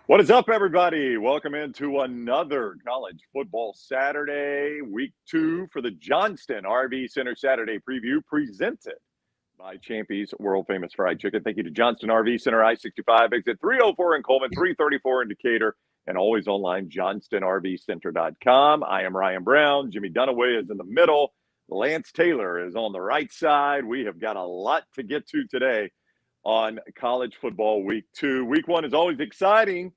What is up, everybody? Welcome into another college football Saturday, week 2 for the Johnston RV Center Saturday preview presented by Champy's World Famous Fried Chicken. Thank you to Johnston RV Center, I-65, exit 304 in Coleman, 334 in Decatur, and always online, johnstonrvcenter.com. I am Ryan Brown. Jimmy Dunaway is in the middle. Lance Taylor is on the right side. We have got a lot to get to today on college football week 2. Week 1 is always exciting,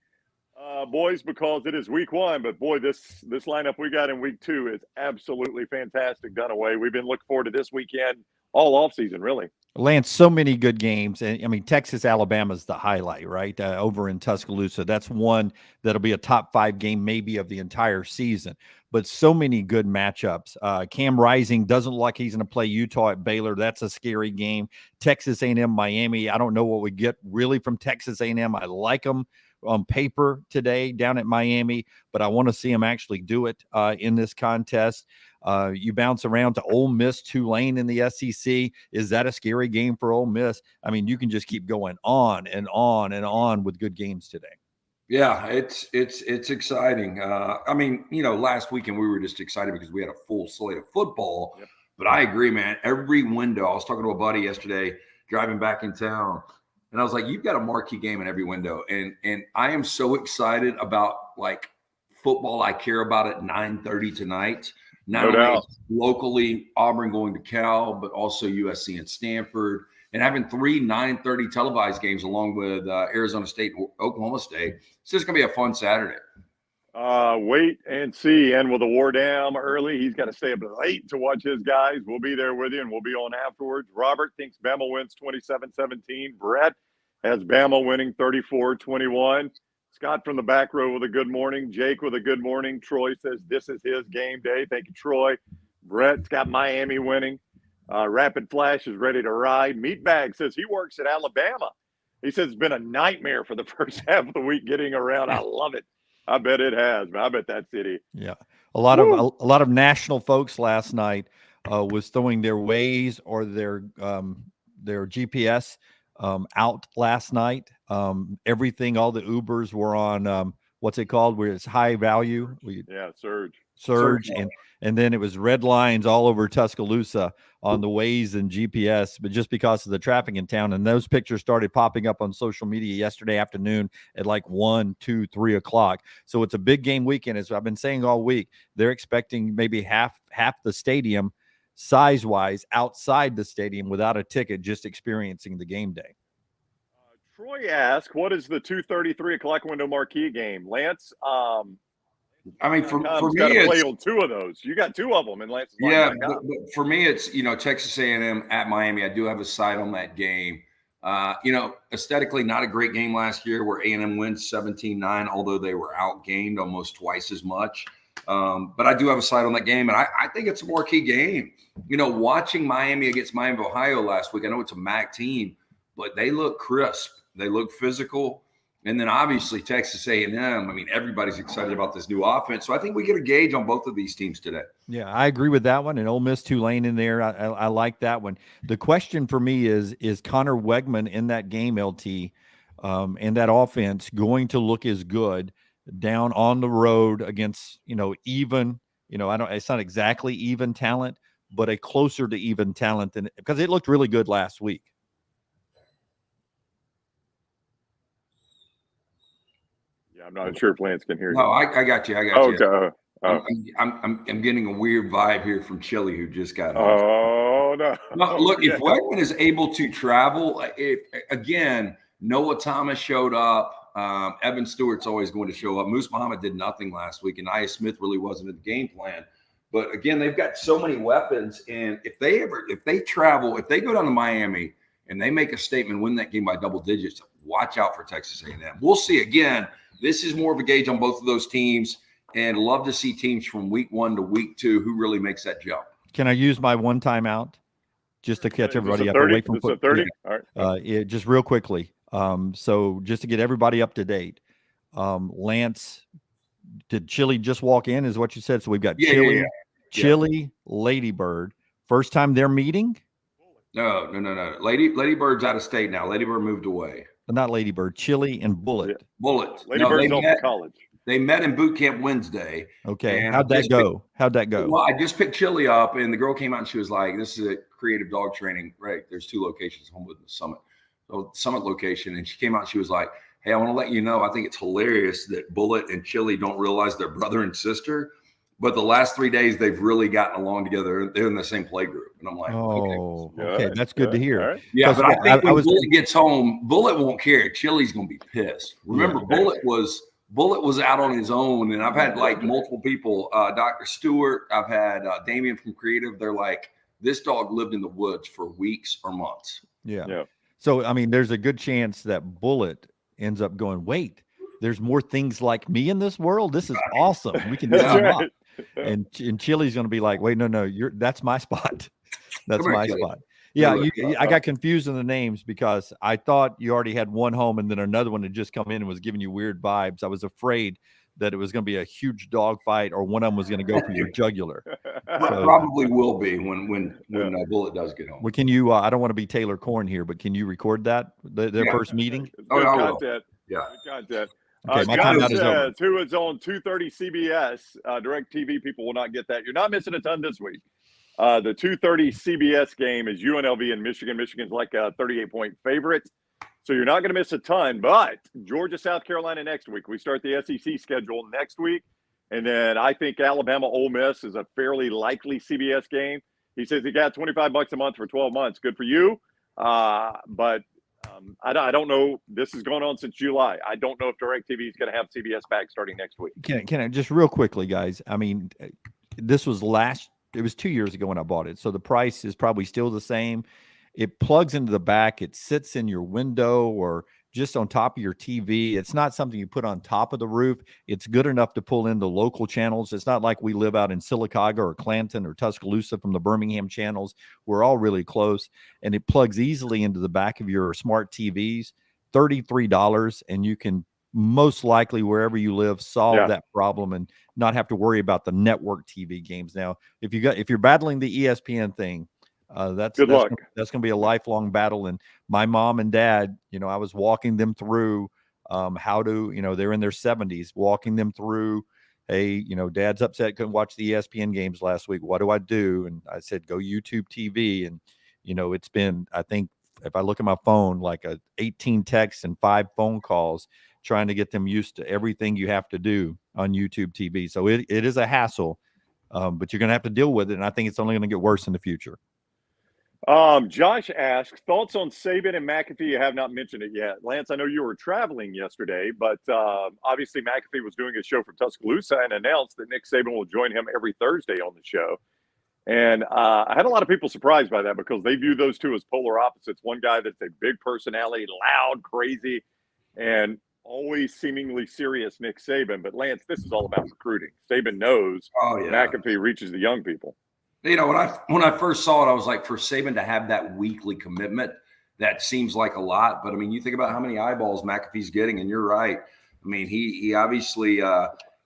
boys, because it is week 1. But boy, this lineup we got in week 2 is absolutely fantastic. Dunaway, we've been looking forward to this weekend all off season, really. Lance, so many good games. And I mean, Texas, Alabama is the highlight, right? Over in Tuscaloosa. That's one that'll be a top 5 game maybe of the entire season. But so many good matchups. Cam Rising doesn't look like he's going to play Utah at Baylor. That's a scary game. Texas A&M, Miami. I don't know what we get really from Texas A&M. I like them on paper today down at Miami, but I want to see them actually do it in this contest. You bounce around to Ole Miss, Tulane in the SEC. Is that a scary game for Ole Miss? I mean, you can just keep going on and on and on with good games today. Yeah, it's exciting. I mean, last weekend we were just excited because we had a full slate of football. Yep. But I agree, man. Every window. I was talking to a buddy yesterday driving back in town, and I was like, "You've got a marquee game in every window," and I am so excited about like football. I care about at 9:30 tonight. Not only locally, Auburn going to Cal, but also USC and Stanford, and having 3 9:30 televised games along with Arizona State and Oklahoma State. It's just going to be a fun Saturday. Wait and see. And with the war down early, he's got to stay up late to watch his guys. We'll be there with you, and we'll be on afterwards. Robert thinks Bama wins 27-17. Brett has Bama winning 34-21. Scott from the back row with a good morning. Jake with a good morning. Troy says this is his game day. Thank you, Troy. Brett's got Miami winning. Rapid Flash is ready to ride. Meatbag says he works at Alabama. He says it's been a nightmare for the first half of the week getting around. I love it. I bet it has. I bet that city. Yeah, a lot of national folks last night was throwing their Waze or their GPS out last night. Everything, all the Ubers were on what's it called? Where it's high value. Surge, and then it was red lines all over Tuscaloosa on the Waze and GPS, but just because of the traffic in town. And those pictures started popping up on social media yesterday afternoon at like 1, 2, 3 o'clock. So it's a big game weekend. As I've been saying all week, they're expecting maybe half the stadium size-wise outside the stadium without a ticket, just experiencing the game day. Troy asked, what is the 2:30, 3 o'clock window marquee game? Lance, I mean, for me, it's play on 2 of those. You got 2 of them in Lance's. Yeah, but for me, it's Texas A&M at Miami. I do have a side on that game. Aesthetically, not a great game last year where A&M wins 17-9, although they were outgained almost twice as much. But I do have a side on that game, and I think it's a marquee game. Watching Miami against Miami of Ohio last week, I know it's a MAC team, but they look crisp. They look physical. And then obviously Texas A&M, I mean, everybody's excited about this new offense. So I think we get a gauge on both of these teams today. Yeah, I agree with that one. And Ole Miss, Tulane in there. I like that one. The question for me is Connor Wegman in that game, LT, and that offense going to look as good down on the road against, even, it's not exactly even talent, but a closer to even talent than, because it looked really good last week. I'm not sure if Lance can hear you. No, I got you. Okay. I'm getting a weird vibe here from Chili, who just got on. Oh, no. Look, if Wegman is able to travel, again, Noah Thomas showed up. Evan Stewart's always going to show up. Moose Muhammad did nothing last week, and Nia Smith really wasn't in the game plan. But again, they've got so many weapons, and if they travel, if they go down to Miami and they make a statement, win that game by double digits, watch out for Texas A&M. We'll see. Again, this is more of a gauge on both of those teams, and love to see teams from week 1 to week 2 who really makes that jump. Can I use my one timeout just to catch everybody up? 30? Away from 30? All right. Just real quickly. So just to get everybody up to date, Lance, did Chili just walk in is what you said? So we've got Chili, Ladybird. First time they're meeting? No. Lady Bird's out of state now. Lady Bird moved away. Not Lady Bird, Chili and Bullet. Yeah. Bullet. Lady Bird's off to college. They met in boot camp Wednesday. Okay. How'd that go? Well, I just picked Chili up, and the girl came out and she was like, this is a creative dog training, right? There's 2 locations, Homewood and Summit. So Summit location. And she came out and she was like, hey, I want to let you know, I think it's hilarious that Bullet and Chili don't realize they're brother and sister. But the last 3 days, they've really gotten along together. They're in the same play group. And I'm like, okay. That's good to hear. Right. Yeah, but I think when Bullet gets home, Bullet won't care. Chili's going to be pissed. Remember, Bullet was out on his own. And I've had like multiple people, Dr. Stewart, I've had Damien from Creative. They're like, this dog lived in the woods for weeks or months. Yeah. So, I mean, there's a good chance that Bullet ends up going, wait, there's more things like me in this world. This is awesome. We can do that. And Chili's going to be like, wait, no, that's my spot. That's my spot. Yeah, I got confused in the names because I thought you already had one home and then another one had just come in and was giving you weird vibes. I was afraid that it was going to be a huge dog fight or one of them was going to go for your jugular. Probably will be when Bullet does get home. Well, can you? I don't want to be Taylor Corn here, but can you record that their first meeting? Content. Yeah. Content. Okay, my timeout is over. Who is on 2:30 CBS? Direct TV people will not get that. You're not missing a ton this week. The 2:30 CBS game is UNLV and Michigan. Michigan's like a 38-point favorite. So you're not going to miss a ton. But Georgia, South Carolina next week. We start the SEC schedule next week. And then I think Alabama, Ole Miss is a fairly likely CBS game. He says he got $25 a month for 12 months. Good for you. But I don't know. This has gone on since July. I don't know if DirecTV is going to have CBS back starting next week. Can I just real quickly, guys? I mean, this was it was 2 years ago when I bought it. So the price is probably still the same. It plugs into the back. It sits in your window or just on top of your TV. It's not something you put on top of the roof. It's good enough to pull in the local channels. It's not like we live out in Sylacauga or Clanton or Tuscaloosa from the Birmingham channels. We're all really close. And it plugs easily into the back of your smart TVs, $33. And you can most likely, wherever you live, solve that problem and not have to worry about the network TV games. Now, if you're battling the ESPN thing, that's going to be a lifelong battle. And my mom and dad, I was walking them through how to, they're in their 70s, walking them through, hey, dad's upset, couldn't watch the ESPN games last week. What do I do? And I said, go YouTube TV. And, it's been, I think, if I look at my phone, like 18 texts and 5 phone calls trying to get them used to everything you have to do on YouTube TV. So it is a hassle, but you're going to have to deal with it. And I think it's only going to get worse in the future. Josh asks, thoughts on Saban and McAfee? You have not mentioned it yet. Lance, I know you were traveling yesterday, but obviously McAfee was doing a show from Tuscaloosa and announced that Nick Saban will join him every Thursday on the show. And I had a lot of people surprised by that because they view those two as polar opposites. One guy that's a big personality, loud, crazy, and always seemingly serious Nick Saban. But Lance, this is all about recruiting. Saban knows McAfee reaches the young people. When I first saw it, I was like, for Saban to have that weekly commitment, that seems like a lot. But I mean, you think about how many eyeballs McAfee's getting, and you're right. I mean, he obviously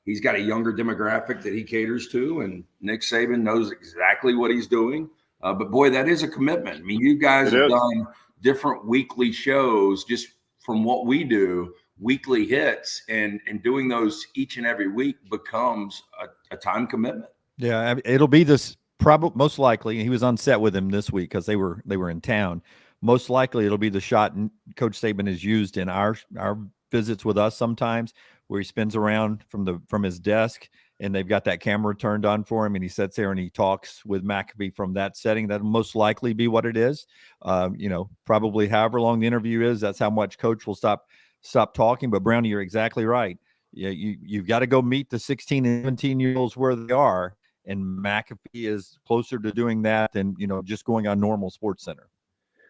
he's got a younger demographic that he caters to, and Nick Saban knows exactly what he's doing. But boy, that is a commitment. I mean, you guys have done different weekly shows just from what we do, weekly hits, and doing those each and every week becomes a time commitment. Yeah, it'll be this. Probably, most likely, he was on set with him this week because they were in town. Most likely, it'll be the shot Coach Saban has used in our visits with us sometimes, where he spins around from his desk, and they've got that camera turned on for him, and he sits there and he talks with McAfee from that setting. That'll most likely be what it is. Probably however long the interview is, that's how much Coach will stop talking. But Brownie, you're exactly right. Yeah, you've got to go meet the 16 and 17-year-olds where they are. And McAfee is closer to doing that than, just going on normal Sports Center.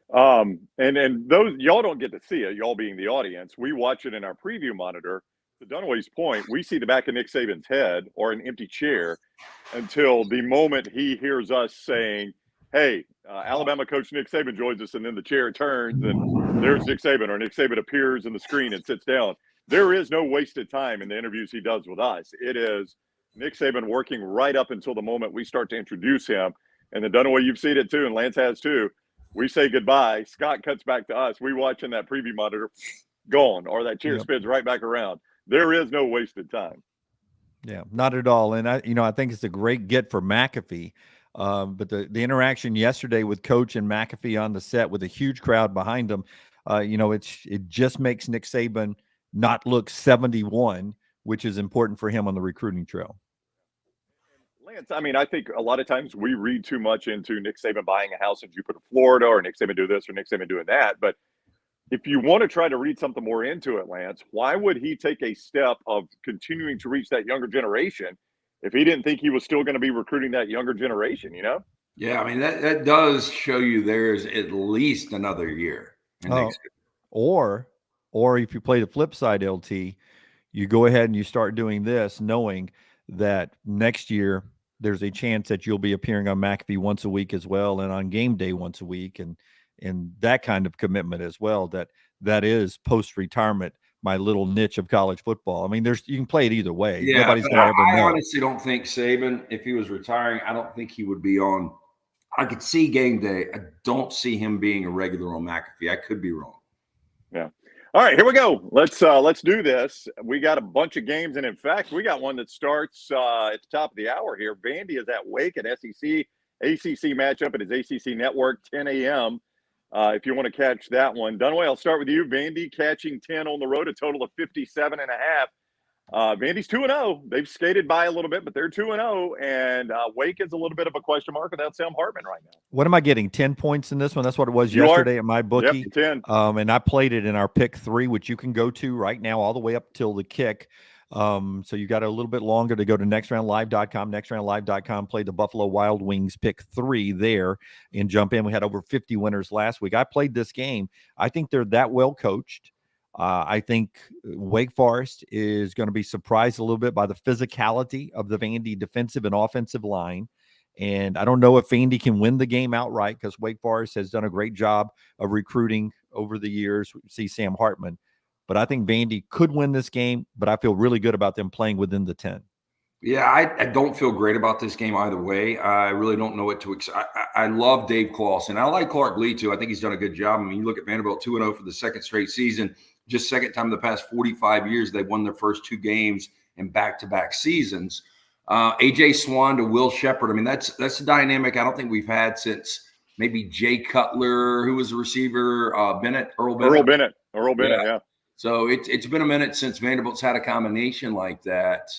And those y'all don't get to see it, y'all being the audience. We watch it in our preview monitor. To Dunaway's point, we see the back of Nick Saban's head or an empty chair until the moment he hears us saying, hey, Alabama coach Nick Saban joins us, and then the chair turns and there's Nick Saban, or Nick Saban appears in the screen and sits down. There is no wasted time in the interviews he does with us. It is Nick Saban working right up until the moment we start to introduce him. And then Dunaway, you've seen it too, and Lance has too. We say goodbye. Scott cuts back to us. We watching that preview monitor, gone, or that chair spins right back around. There is no wasted time. Yeah, not at all. And I think it's a great get for McAfee. But the interaction yesterday with Coach and McAfee on the set with a huge crowd behind him, it just makes Nick Saban not look 71, which is important for him on the recruiting trail. Lance, I mean, I think a lot of times we read too much into Nick Saban buying a house in Jupiter, Florida, or Nick Saban do this or Nick Saban doing that. But if you want to try to read something more into it, Lance, why would he take a step of continuing to reach that younger generation if he didn't think he was still going to be recruiting that younger generation, Yeah, I mean, that does show you there's at least another year. Or if you play the flip side, LT, you go ahead and you start doing this knowing that next year there's a chance that you'll be appearing on McAfee once a week as well, and on game day once a week, and that kind of commitment as well. That is post-retirement, my little niche of college football. I mean, you can play it either way. Yeah, nobody's going to ever know. I honestly don't think Saban, if he was retiring, I don't think he would be on. I could see game day. I don't see him being a regular on McAfee. I could be wrong. Yeah. All right, here we go. Let's do this. We got a bunch of games, and in fact, we got one that starts at the top of the hour here. Vandy is at Wake, an SEC ACC matchup. It is ACC Network, 10 a.m. If you want to catch that one. Dunaway, I'll start with you. Vandy catching 10 on the road, a total of 57.5. Vandy's 2-0. They've skated by a little bit, but they're 2-0. And Wake is a little bit of a question mark without Sam Hartman right now. What am I getting? 10 points in this one? That's what it was yesterday at my bookie. Yep, 10. And I played it in our pick 3, which you can go to right now all the way up till the kick. So you got a little bit longer to go to nextroundlive.com, nextroundlive.com, play the Buffalo Wild Wings pick 3 there and jump in. We had over 50 winners last week. I played this game. I think they're that well coached. I think Wake Forest is going to be surprised a little bit by the physicality of the Vandy defensive and offensive line. And I don't know if Vandy can win the game outright because Wake Forest has done a great job of recruiting over the years. We see Sam Hartman. But I think Vandy could win this game, but I feel really good about them playing within the 10. Yeah, I don't feel great about this game either way. I really don't know what to expect. I love Dave Clawson. I like Clark Lee, too. I think he's done a good job. I mean, you look at Vanderbilt 2-0 for the second straight season. Just second time in the past 45 years they've won their first 2 games in back-to-back seasons. A.J. Swan to Will Shepard. I mean, that's a dynamic I don't think we've had since maybe Jay Cutler, who was the receiver, Earl Bennett. Earl Bennett, yeah. So it's been a minute since Vanderbilt's had a combination like that.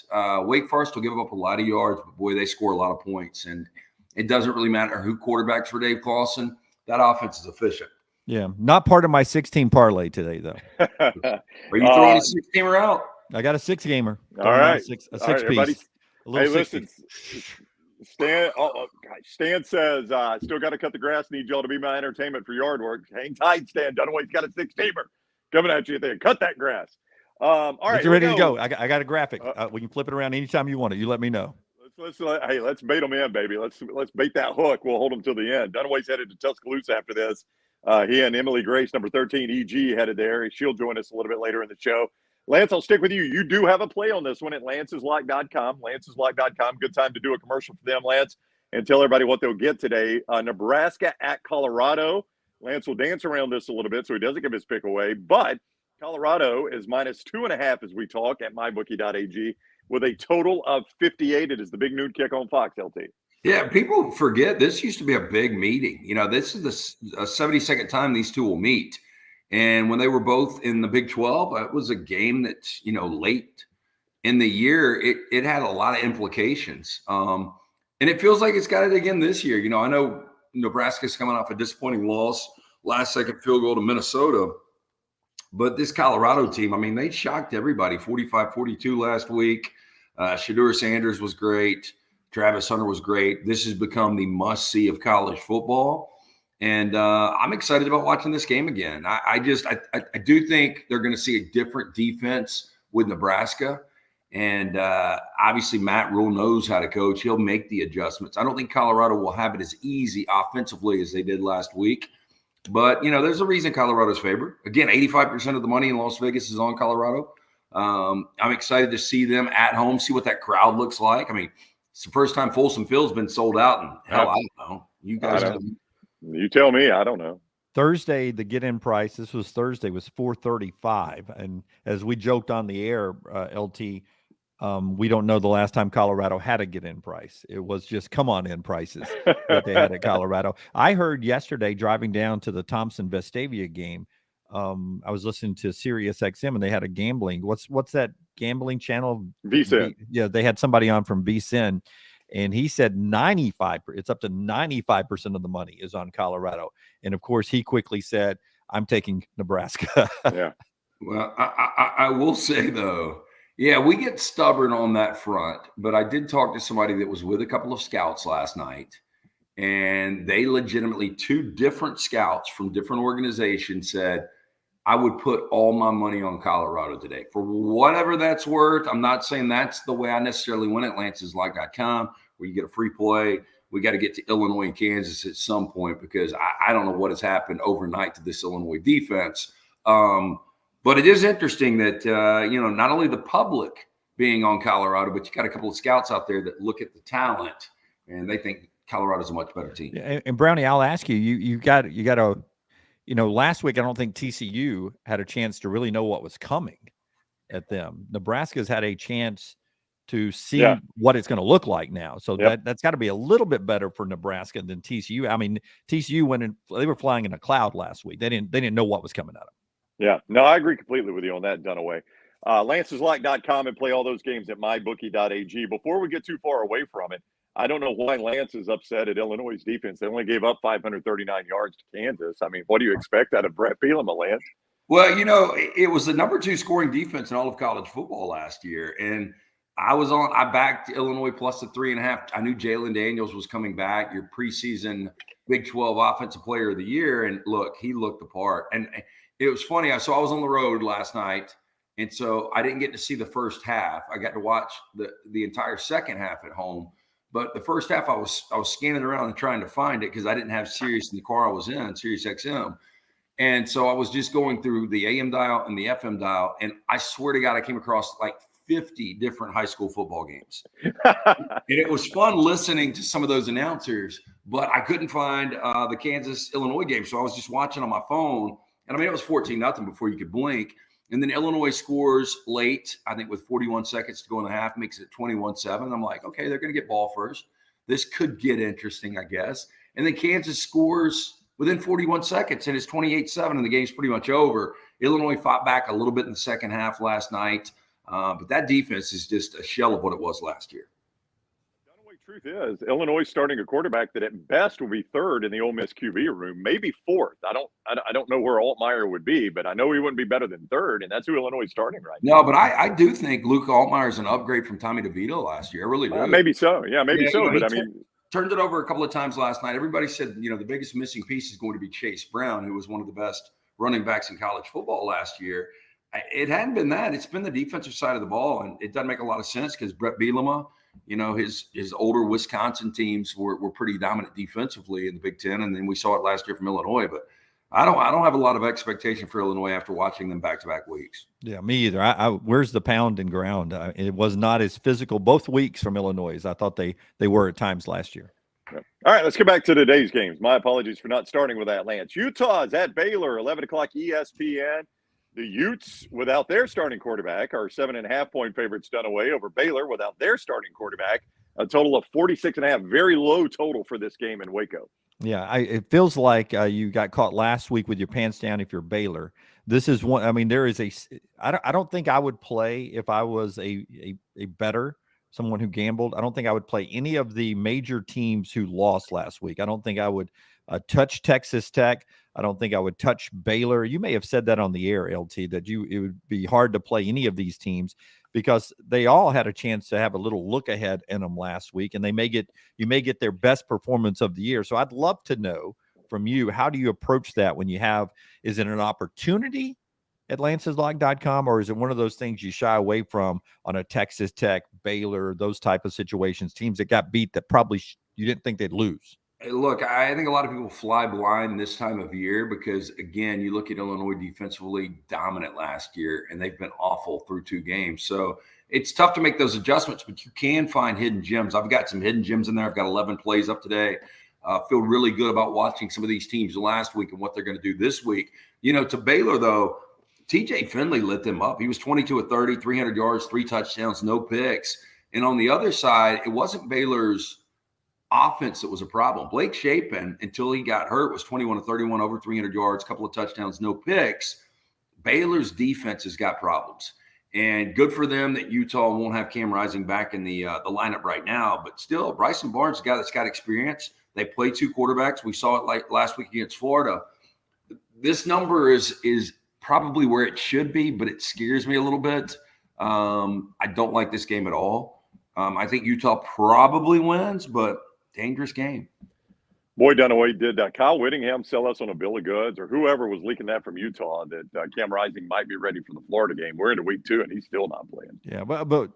Wake Forest will give up a lot of yards, but boy, they score a lot of points. And it doesn't really matter who quarterbacks for Dave Clawson. That offense is efficient. Yeah, not part of my 16 parlay today, though. Are you throwing a 6-gamer out? I got a 6-gamer. All right. A six-piece. Hey, listen, Stan says, still got to cut the grass. Need y'all to be my entertainment for yard work. Hang tight, Stan. Dunaway's got a 6-teamer coming at you there. Cut that grass. All right. You're ready to go. I got a graphic. We can flip it around anytime you want it. You let me know. Let's bait them in, baby. Let's bait that hook. We'll hold them till the end. Dunaway's headed to Tuscaloosa after this. He and Emily Grace, number 13, EG, headed there. She'll join us a little bit later in the show. Lance, I'll stick with you. You do have a play on this one at lanceslock.com. Lanceslock.com. Good time to do a commercial for them, Lance, and tell everybody what they'll get today. Nebraska at Colorado. Lance will dance around this a little bit so he doesn't give his pick away. But Colorado is -2.5 as we talk at mybookie.ag with a total of 58. It is the big noon kick on Fox, LT. Yeah, people forget this used to be a big meeting. This is the 72nd time these two will meet. And when they were both in the Big 12, it was a game that, late in the year, it had a lot of implications. And it feels like it's got it again this year. I know Nebraska's coming off a disappointing loss, last-second field goal to Minnesota. But this Colorado team, I mean, they shocked everybody, 45-42 last week. Shedeur Sanders was great. Travis Hunter was great. This has become the must-see of college football. And I'm excited about watching this game again. I do think they're going to see a different defense with Nebraska. And obviously Matt Rule knows how to coach. He'll make the adjustments. I don't think Colorado will have it as easy offensively as they did last week. But, there's a reason Colorado's favored. Again, 85% of the money in Las Vegas is on Colorado. I'm excited to see them at home, see what that crowd looks like. I mean, it's the first time Folsom Field's been sold out in hell, I don't know. You guys You tell me. I don't know. Thursday, the get-in price, this was Thursday, was $435. And as we joked on the air, LT, we don't know the last time Colorado had a get-in price. It was just come-on-in prices that they had at Colorado. I heard yesterday driving down to the Thompson-Vestavia game, I was listening to Sirius XM, and they had a gambling. What's that gambling channel? VSiN. Yeah, they had somebody on from VSiN, and he said 95. It's up to 95% of the money is on Colorado. And of course, he quickly said, "I'm taking Nebraska." Yeah. Well, I will say though, yeah, we get stubborn on that front. But I did talk to somebody that was with a couple of scouts last night, and they legitimately, 2 different scouts from different organizations said, I would put all my money on Colorado today for whatever that's worth. I'm not saying that's the way I necessarily win at Lance'sLock.com, where you get a free play. We got to get to Illinois and Kansas at some point, because I don't know what has happened overnight to this Illinois defense. But it is interesting that, not only the public being on Colorado, but you got a couple of scouts out there that look at the talent and they think Colorado's a much better team. And Brownie, I'll ask you, you got to, last week, I don't think TCU had a chance to really know what was coming at them. Nebraska's had a chance to see what it's going to look like now. So that's got to be a little bit better for Nebraska than TCU. I mean, TCU they were flying in a cloud last week. They didn't know what was coming at them. Yeah, no, I agree completely with you on that, Dunaway. Lance'sLock.com and play all those games at mybookie.ag. Before we get too far away from it, I don't know why Lance is upset at Illinois' defense. They only gave up 539 yards to Kansas. I mean, what do you expect out of Brett Bielema, Lance? Well, it was the number 2 scoring defense in all of college football last year. And I backed Illinois plus the 3.5. I knew Jalen Daniels was coming back, your preseason Big 12 Offensive Player of the Year. And look, he looked the part. And it was funny. I was on the road last night, and so I didn't get to see the first half. I got to watch the entire second half at home. But the first half, I was scanning around and trying to find it because I didn't have Sirius in the car I was in, Sirius XM. And so I was just going through the AM dial and the FM dial, and I swear to God, I came across like 50 different high school football games. And it was fun listening to some of those announcers, but I couldn't find the Kansas-Illinois game. So I was just watching on my phone. And I mean, it was 14-0 before you could blink. And then Illinois scores late, I think with 41 seconds to go in the half, makes it 21-7. I'm like, okay, they're going to get ball first. This could get interesting, I guess. And then Kansas scores within 41 seconds, and it's 28-7, and the game's pretty much over. Illinois fought back a little bit in the second half last night, but that defense is just a shell of what it was last year. Truth is, Illinois starting a quarterback that at best will be 3rd in the Ole Miss QB room, maybe 4th. I don't know where Altmaier would be, but I know he wouldn't be better than 3rd, and that's who Illinois is starting right now. No, but I do think Luke Altmaier is an upgrade from Tommy DeVito last year. I really do. Maybe so. Yeah, maybe so. But turned it over a couple of times last night. Everybody said, the biggest missing piece is going to be Chase Brown, who was one of the best running backs in college football last year. It hadn't been that. It's been the defensive side of the ball, and it doesn't make a lot of sense because Brett Bielema, his older Wisconsin teams were pretty dominant defensively in the Big Ten, and then we saw it last year from Illinois. But I don't have a lot of expectation for Illinois after watching them back-to-back weeks. Yeah, me either. Where's the pound and ground? It was not as physical both weeks from Illinois as I thought they were at times last year. All right, let's get back to today's games. My apologies for not starting with that, Lance. Utah's at Baylor, 11 o'clock ESPN. The Utes, without their starting quarterback, are 7.5-point favorites Dunaway over Baylor without their starting quarterback. A total of 46.5, very low total for this game in Waco. Yeah, it feels like you got caught last week with your pants down if you're Baylor. This is one. I mean, there is I don't think I would play if I was a bettor, someone who gambled. I don't think I would play any of the major teams who lost last week. I don't think I would touch Texas Tech. I don't think I would touch Baylor. You may have said that on the air, LT, that it would be hard to play any of these teams because they all had a chance to have a little look ahead in them last week, and you may get their best performance of the year. So I'd love to know from you, how do you approach that when is it an opportunity at Lance'sLock.com, or is it one of those things you shy away from on a Texas Tech, Baylor, those type of situations, teams that got beat that probably you didn't think they'd lose? Look, I think a lot of people fly blind this time of year because, again, you look at Illinois defensively dominant last year, and they've been awful through 2 games. So it's tough to make those adjustments, but you can find hidden gems. I've got some hidden gems in there. I've got 11 plays up today. Feel really good about watching some of these teams last week and what they're going to do this week. You know, to Baylor, though, TJ Finley lit them up. He was 22 of 30, 300 yards, 3 touchdowns, no picks. And on the other side, it wasn't Baylor's offense that was a problem. Blake Shapen, until he got hurt, was 21 of 31, over 300 yards, a couple of touchdowns, no picks. Baylor's defense has got problems. And good for them that Utah won't have Cam Rising back in the lineup right now. But still, Bryson Barnes is a guy that's got experience. They play 2 quarterbacks. We saw it like last week against Florida. This number is probably where it should be, but it scares me a little bit. I don't like this game at all. I think Utah probably wins, but dangerous game. Boy, Dunaway, did Kyle Whittingham sell us on a bill of goods, or whoever was leaking that from Utah, that Cam Rising might be ready for the Florida game? We're into week 2, and he's still not playing. Yeah, but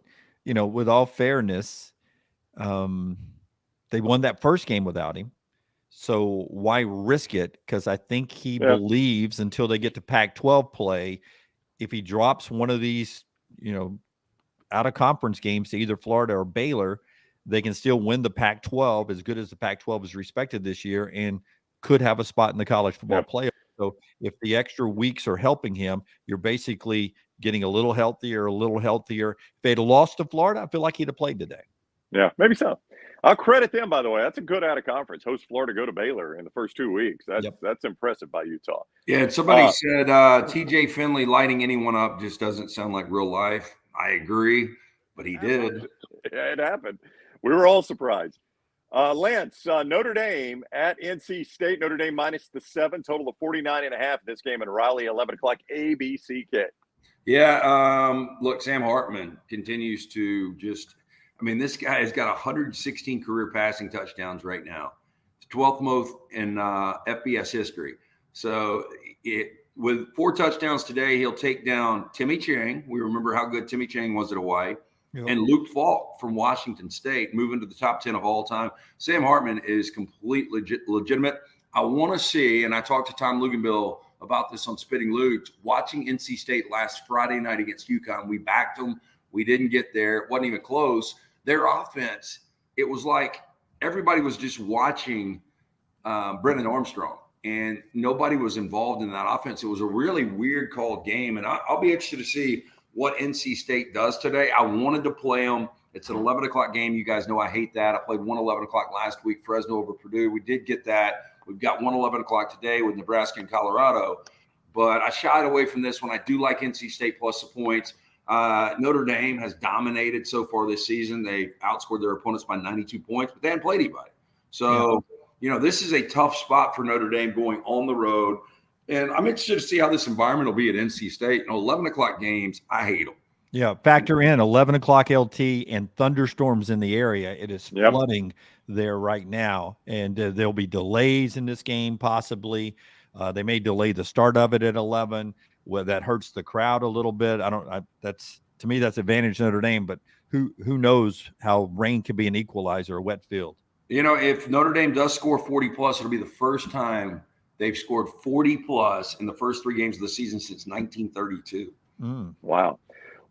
you know, with all fairness, they won that first game without him. So why risk it? Because I think he believes until they get to Pac-12 play, if he drops one of these, you know, out-of-conference games to either Florida or Baylor, they can still win the Pac-12 as good as the Pac-12 is respected this year and could have a spot in the college football playoff. So if the extra weeks are helping him, you're basically getting a little healthier. If they'd lost to Florida, I feel like he'd have played today. Yeah, maybe so. I'll credit them, by the way. That's a good out-of-conference. Host Florida, go to Baylor in the first 2 weeks. That's impressive by Utah. Yeah, and somebody said TJ Finley lighting anyone up just doesn't sound like real life. I agree, but he did. Yeah, it happened. We were all surprised. Lance, Notre Dame at NC State. Notre Dame minus the 7, total of 49.5 this game in Raleigh, 11 o'clock ABC kick. Yeah, look, Sam Hartman continues to just – I mean, this guy has got 116 career passing touchdowns right now. 12th most in FBS history. So with 4 touchdowns today, he'll take down Timmy Chang. We remember how good Timmy Chang was at Hawaii. Yep. And Luke Falk from Washington State, moving to the top 10 of all time. Sam Hartman is completely legitimate. I want to see, and I talked to Tom Luganbill about this on Spitting Luke's, watching NC State last Friday night against UConn. We backed them. We didn't get there. It wasn't even close. Their offense, it was like everybody was just watching Brennan Armstrong, and nobody was involved in that offense. It was a really weird called game, and I'll be interested to see what NC State does today. I wanted to play them. It's an 11 o'clock game. You guys know I hate that. I played 11 o'clock last week, Fresno over Purdue. We did get that. We've got 11 o'clock today with Nebraska and Colorado. But I shied away from this one. I do like NC State plus the points. Notre Dame has dominated so far this season. They've outscored their opponents by 92 points, but they haven't played anybody. So, you know, this is a tough spot for Notre Dame going on the road. And I'm interested to see how this environment will be at NC State. 11 o'clock games, I hate them. Yeah, factor in 11 o'clock LT and thunderstorms in the area. It is flooding there right now. And there'll be delays in this game possibly. They may delay the start of it at 11. Well, that hurts the crowd a little bit. That's to me, that's advantage Notre Dame. But who knows how rain could be an equalizer, a wet field. You know, if Notre Dame does score 40+, it'll be the first time they've scored 40+ in the first 3 games of the season since 1932. Wow.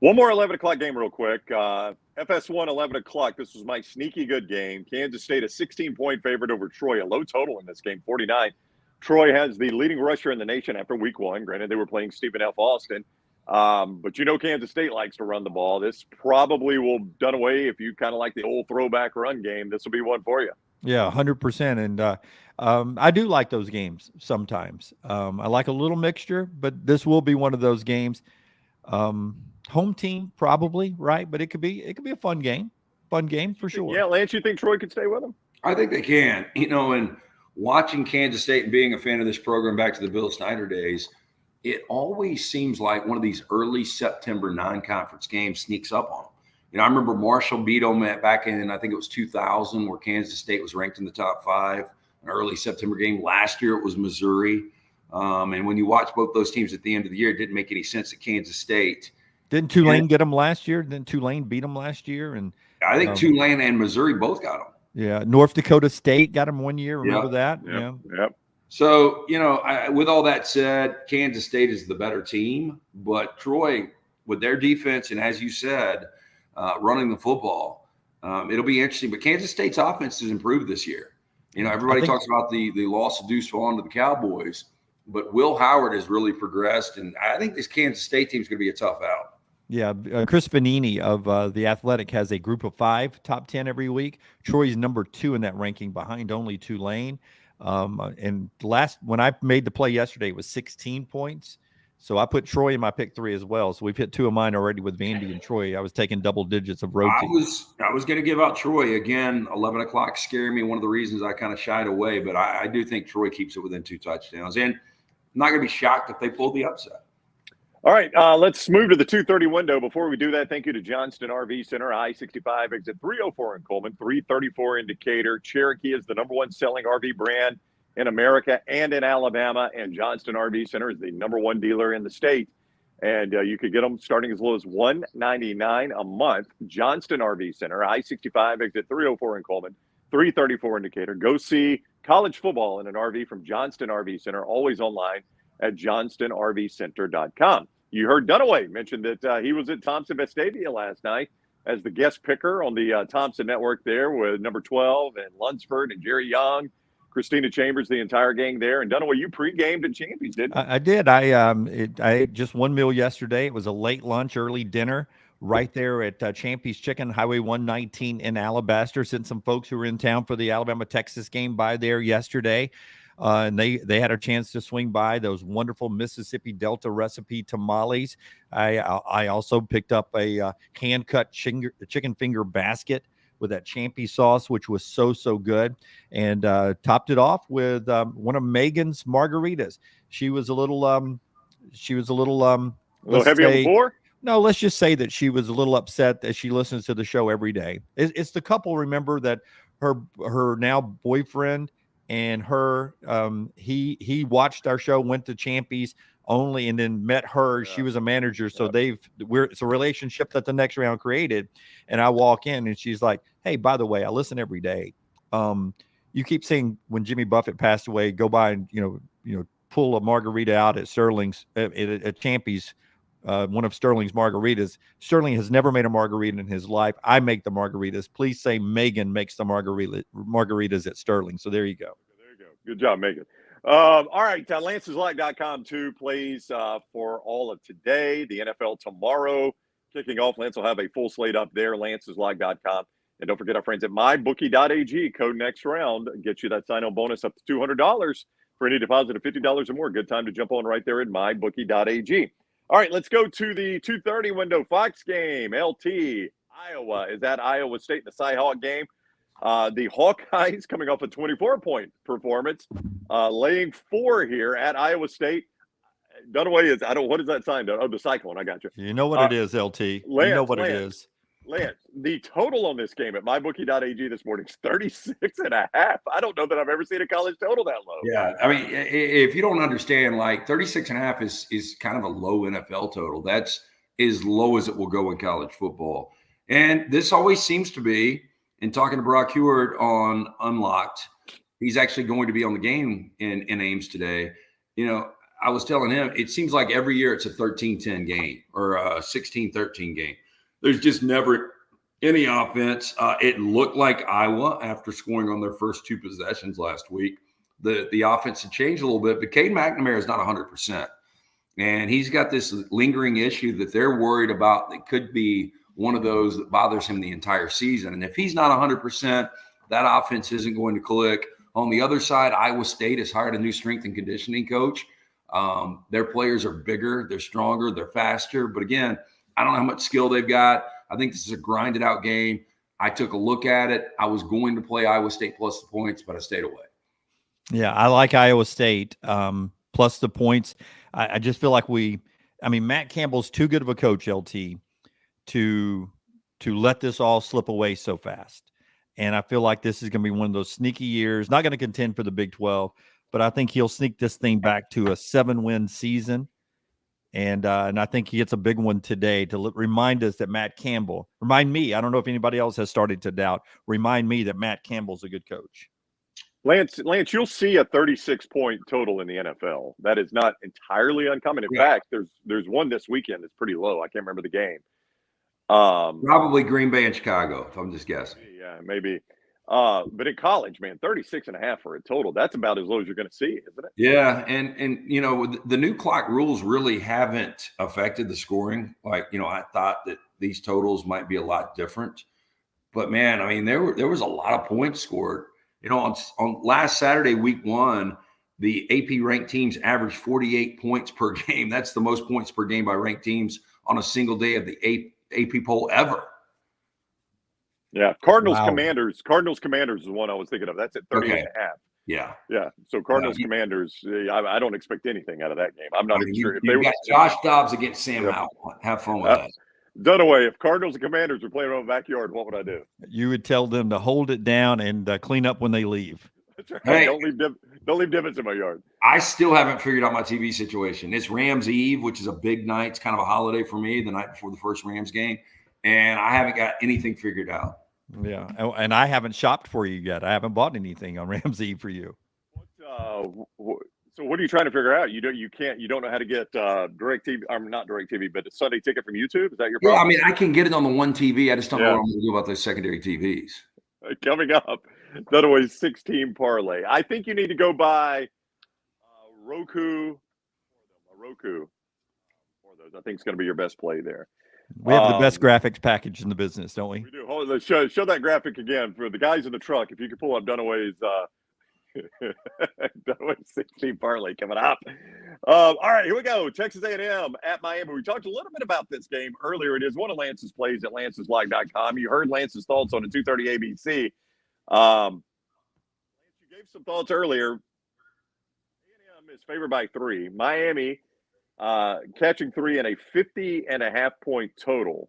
One more 11 o'clock game real quick. FS1, 11 o'clock. This was my sneaky good game. Kansas State, a 16-point favorite over Troy. A low total in this game, 49. Troy has the leading rusher in the nation after week 1. Granted, they were playing Stephen F. Austin. But you know Kansas State likes to run the ball. This probably will done away if you kind of like the old throwback run game. This will be one for you. Yeah, 100%. And I do like those games sometimes. I like a little mixture, but this will be one of those games. Home team probably, right? But it could be a fun game for sure. Yeah, Lance, you think Troy could stay with them? I think they can. You know, and watching Kansas State and being a fan of this program back to the Bill Snyder days, it always seems like one of these early September non-conference games sneaks up on them. You know, I remember Marshall beat them back in, I think it was 2000, where Kansas State was ranked in the top 5. An early September game. Last year it was Missouri. And when you watch both those teams at the end of the year, it didn't make any sense that Kansas State. Didn't Tulane get them last year? Didn't Tulane beat them last year? And I think Tulane and Missouri both got them. Yeah, North Dakota State got them one year. Remember that? Yep. So, you know, with all that said, Kansas State is the better team. But Troy, with their defense and, as you said, running the football, it'll be interesting. But Kansas State's offense has improved this year. You know, everybody talks about the loss of Deuce Vaughn to the Cowboys, but Will Howard has really progressed, and I think this Kansas State team is going to be a tough out. Yeah, Chris Vanini of The Athletic has a group of 5 top 10 every week. Troy's number 2 in that ranking, behind only Tulane. And when I made the play yesterday, it was 16 points. So I put Troy in my pick 3 as well. So we've hit 2 of mine already with Vandy and Troy. I was taking double digits of road teams. I was going to give out Troy again. 11 o'clock scared me. One of the reasons I kind of shied away, but I do think Troy keeps it within 2 touchdowns. And I'm not going to be shocked if they pull the upset. All right, let's move to the 2:30 window. Before we do that, thank you to Johnston RV Center, I-65, exit 304 in Coleman, 334 in Decatur. Cherokee is the #1 selling RV brand in America and in Alabama, and Johnston RV Center is the #1 dealer in the state. And you could get them starting as low as $199 a month. Johnston RV Center, I-65, exit 304 in Coleman, 334 in Decatur. Go see college football in an RV from Johnston RV Center, always online at johnstonrvcenter.com. You heard Dunaway mention that he was at Thompson-Vestavia last night as the guest picker on the Thompson Network there with number 12 and Lunsford and Jerry Young, Christina Chambers, the entire gang there. And Dunaway, you pre-gamed at Champy's, didn't you? I did. I ate just one meal yesterday. It was a late lunch, early dinner right there at Champy's Chicken, Highway 119 in Alabaster. Sent some folks who were in town for the Alabama-Texas game by there yesterday. And they had a chance to swing by those wonderful Mississippi Delta recipe tamales. I also picked up a hand-cut chicken finger basket with that Champy sauce, which was so good, and topped it off with one of Megan's margaritas. She was a little heavy on the floor. No, let's just say that she was a little upset that she listens to the show every day. It's the couple, remember, that her now boyfriend and her, he watched our show, went to Champy's only, and then met her. Yeah. She was a manager, so it's a relationship that the next round created. And I walk in, and she's like, "Hey, by the way, I listen every day. You keep saying when Jimmy Buffett passed away, go by and pull a margarita out at Sterling's at Champy's." One of Sterling's margaritas. Sterling has never made a margarita in his life. I make the margaritas. Please say Megan makes the margaritas at Sterling. So there you go. There you go. Good job, Megan. All right. Lance'sLock.com too plays for all of today. The NFL tomorrow kicking off. Lance will have a full slate up there. Lance'sLock.com. And don't forget our friends at MyBookie.ag. Code next round gets you that sign-on bonus up to $200 for any deposit of $50 or more. Good time to jump on right there at MyBookie.ag. All right, let's go to the 2:30 window. Fox game. LT, Iowa is at Iowa State in the Cy-Hawk game. The Hawkeyes coming off a 24-point performance, laying 4 here at Iowa State. Dunaway is, what is that sign? Oh, the Cyclone. I got you. You know what it is, LT. Lance, you know what it is. Lance, the total on this game at MyBookie.ag this morning is 36.5. I don't know that I've ever seen a college total that low. Yeah, I mean, if you don't understand, like 36.5 is kind of a low NFL total. That's as low as it will go in college football. And this always seems to be, in talking to Brock Heward on Unlocked, he's actually going to be on the game in Ames today. I was telling him, it seems like every year it's a 13-10 game or a 16-13 game. There's just never any offense. It looked like Iowa, after scoring on their first 2 possessions last week, the offense had changed a little bit, but Cade McNamara is not 100%. And he's got this lingering issue that they're worried about that could be one of those that bothers him the entire season. And if he's not 100%, that offense isn't going to click. On the other side, Iowa State has hired a new strength and conditioning coach. Their players are bigger, they're stronger, they're faster. But again, I don't know how much skill they've got. I think this is a grinded out game. I took a look at it. I was going to play Iowa State plus the points, but I stayed away. Yeah, I like Iowa State plus the points. I just feel like Matt Campbell's too good of a coach, LT, to let this all slip away so fast. And I feel like this is going to be one of those sneaky years. Not going to contend for the Big 12, but I think he'll sneak this thing back to a 7-win season. And I think he gets a big one today to remind us that remind me, I don't know if anybody else has started to doubt, remind me that Matt Campbell's a good coach. Lance, you'll see a 36-point total in the NFL. That is not entirely uncommon. In fact, there's one this weekend that's pretty low. I can't remember the game. Probably Green Bay and Chicago, if I'm just guessing. Yeah, maybe. But in college, man, 36.5 for a total. That's about as low as you're going to see, isn't it? Yeah, and you know, the new clock rules really haven't affected the scoring. Like, you know, I thought that these totals might be a lot different, but man, I mean, there was a lot of points scored. You know, on last Saturday, week 1, the AP ranked teams averaged 48 points per game. That's the most points per game by ranked teams on a single day of the AP poll ever. Yeah, Cardinals Commanders is the one I was thinking of. That's at 38.5. Yeah. Yeah. So Cardinals Commanders, I don't expect anything out of that game. I'm not even sure if they got Josh Dobbs against Sam Howell. Have fun with that. Dunaway, if Cardinals and Commanders were playing around the backyard, what would I do? You would tell them to hold it down and clean up when they leave. That's right. Hey, don't leave divots in my yard. I still haven't figured out my TV situation. It's Rams Eve, which is a big night. It's kind of a holiday for me, the night before the first Rams game, and I haven't got anything figured out. Yeah, and I haven't shopped for you yet. I haven't bought anything on Rams Eve for you. So what are you trying to figure out? You don't know how to get DirecTV, not DirecTV, but a Sunday ticket from YouTube? Is that your problem? Yeah, I mean, I can get it on the one TV. I just don't know what I'm going to do about those secondary TVs. Coming up, Dunaway's 16 parlay. I think you need to go buy Roku. For those, I think it's going to be your best play there. We have the best graphics package in the business, don't we? We do. Hold on, show that graphic again for the guys in the truck. If you could pull up Dunaway's 16 parlay coming up. All right, here we go. Texas A&M at Miami. We talked a little bit about this game earlier. It is one of Lance's plays at lanceslike.com. You heard Lance's thoughts on the 2:30 ABC. Lance, you gave some thoughts earlier. A&M is favored by 3. Miami catching 3 and a 50.5 point total.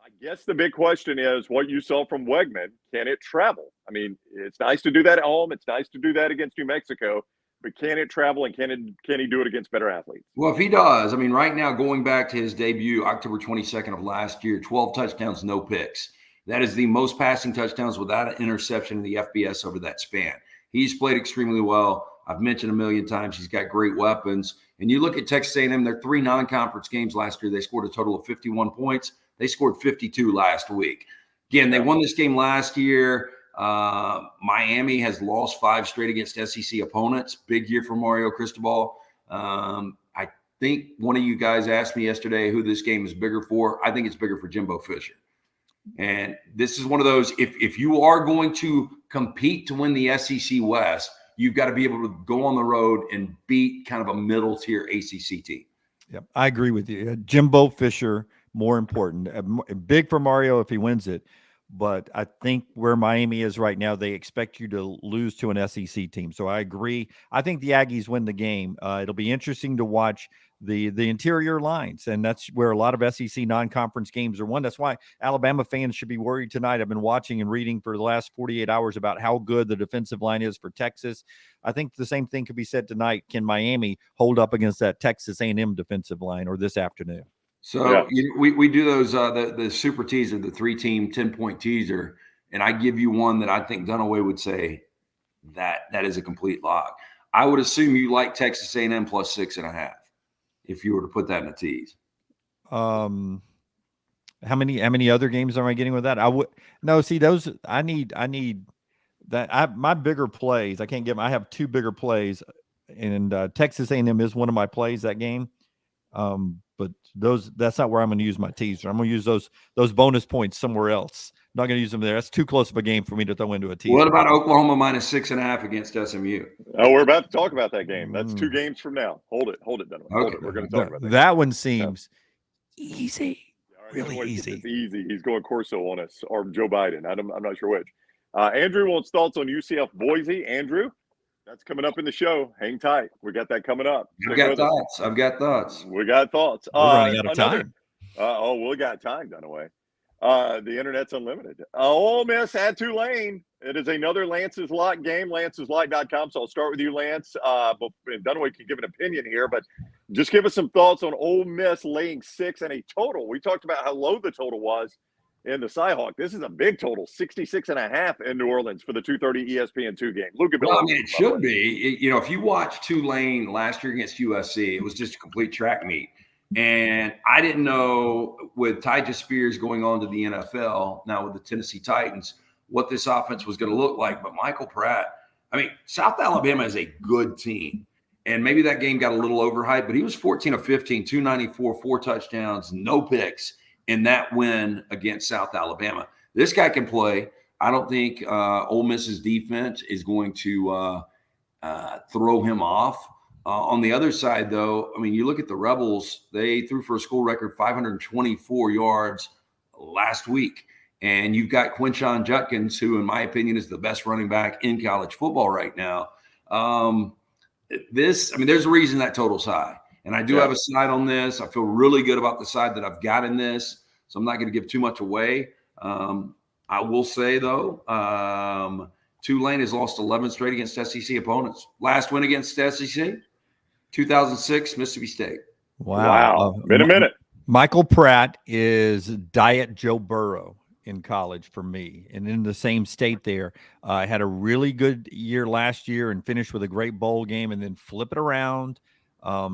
I guess the big question is what you saw from Wegman. Can it travel? I mean, it's nice to do that at home. It's nice to do that against New Mexico, but can it travel and can he do it against better athletes? Well, if he does, I mean, right now, going back to his debut, October 22nd of last year, 12 touchdowns, no picks. That is the most passing touchdowns without an interception in the FBS over that span. He's played extremely well. I've mentioned a million times he's got great weapons. And you look at Texas A&M, their 3 non-conference games last year, they scored a total of 51 points. They scored 52 last week. Again, they won this game last year. Miami has lost 5 straight against SEC opponents. Big year for Mario Cristobal. I think one of you guys asked me yesterday who this game is bigger for. I think it's bigger for Jimbo Fisher. And this is one of those, if you are going to compete to win the SEC West, you've got to be able to go on the road and beat kind of a middle tier ACC team. Yep, I agree with you. Jimbo Fisher, more important. Big for Mario if he wins it. But I think where Miami is right now, they expect you to lose to an SEC team. So I agree. I think the Aggies win the game. It'll be interesting to watch the interior lines, and that's where a lot of SEC non-conference games are won. That's why Alabama fans should be worried tonight. I've been watching and reading for the last 48 hours about how good the defensive line is for Texas. I think the same thing could be said tonight. Can Miami hold up against that Texas A&M defensive line, or this afternoon? So we do those the super teaser, the 3-team 10-point teaser, and I give you one that I think Dunaway would say that is a complete lock. I would assume you like Texas A&M plus 6.5 if you were to put that in a tease. How many other games am I getting with that? I would no see those. I need that. My bigger plays. I can't give. I have 2 bigger plays, and Texas A&M is one of my plays that game. But that's not where I'm going to use my teaser. I'm going to use those bonus points somewhere else. I'm not going to use them there. That's too close of a game for me to throw into a teaser. What about Oklahoma minus 6.5 against SMU? Oh, we're about to talk about that game. That's 2 games from now. Hold it, Dunaway. Hold it. We're going to talk about that. That one seems easy, really easy. It's easy. He's going Corso on us, or Joe Biden. I'm not sure which. Andrew wants thoughts on UCF Boise. Andrew? That's coming up in the show. Hang tight. We got that coming up. I've got thoughts. We got thoughts. We're running out of time. We got time, Dunaway. The internet's unlimited. Ole Miss at Tulane. It is another Lance's Lock game, lanceslike.com. So I'll start with you, Lance. But Dunaway can give an opinion here, but just give us some thoughts on Ole Miss laying 6 and a total. We talked about how low the total was in the Cyhawk. This is a big total, 66.5 in New Orleans for the 2:30 ESPN2 game. Well, I mean, it should be. If you watch Tulane last year against USC, it was just a complete track meet. And I didn't know with Tyja Spears going on to the NFL, now with the Tennessee Titans, what this offense was going to look like. But Michael Pratt, I mean, South Alabama is a good team. And maybe that game got a little overhyped, but he was 14 of 15, 294, 4 touchdowns, no picks in that win against South Alabama. This guy can play. I don't think Ole Miss's defense is going to throw him off. On the other side, though, I mean, you look at the Rebels, they threw for a school record 524 yards last week. And you've got Quinshon Judkins, who, in my opinion, is the best running back in college football right now. There's a reason that total's high. And I do have a side on this. I feel really good about the side that I've got in this. So I'm not going to give too much away. I will say, though, Tulane has lost 11 straight against SEC opponents. Last win against SEC, 2006, Mississippi State. Wow. Been a minute. Michael Pratt is Diet Joe Burrow in college for me, and in the same state there. Had a really good year last year and finished with a great bowl game, and then flip it around.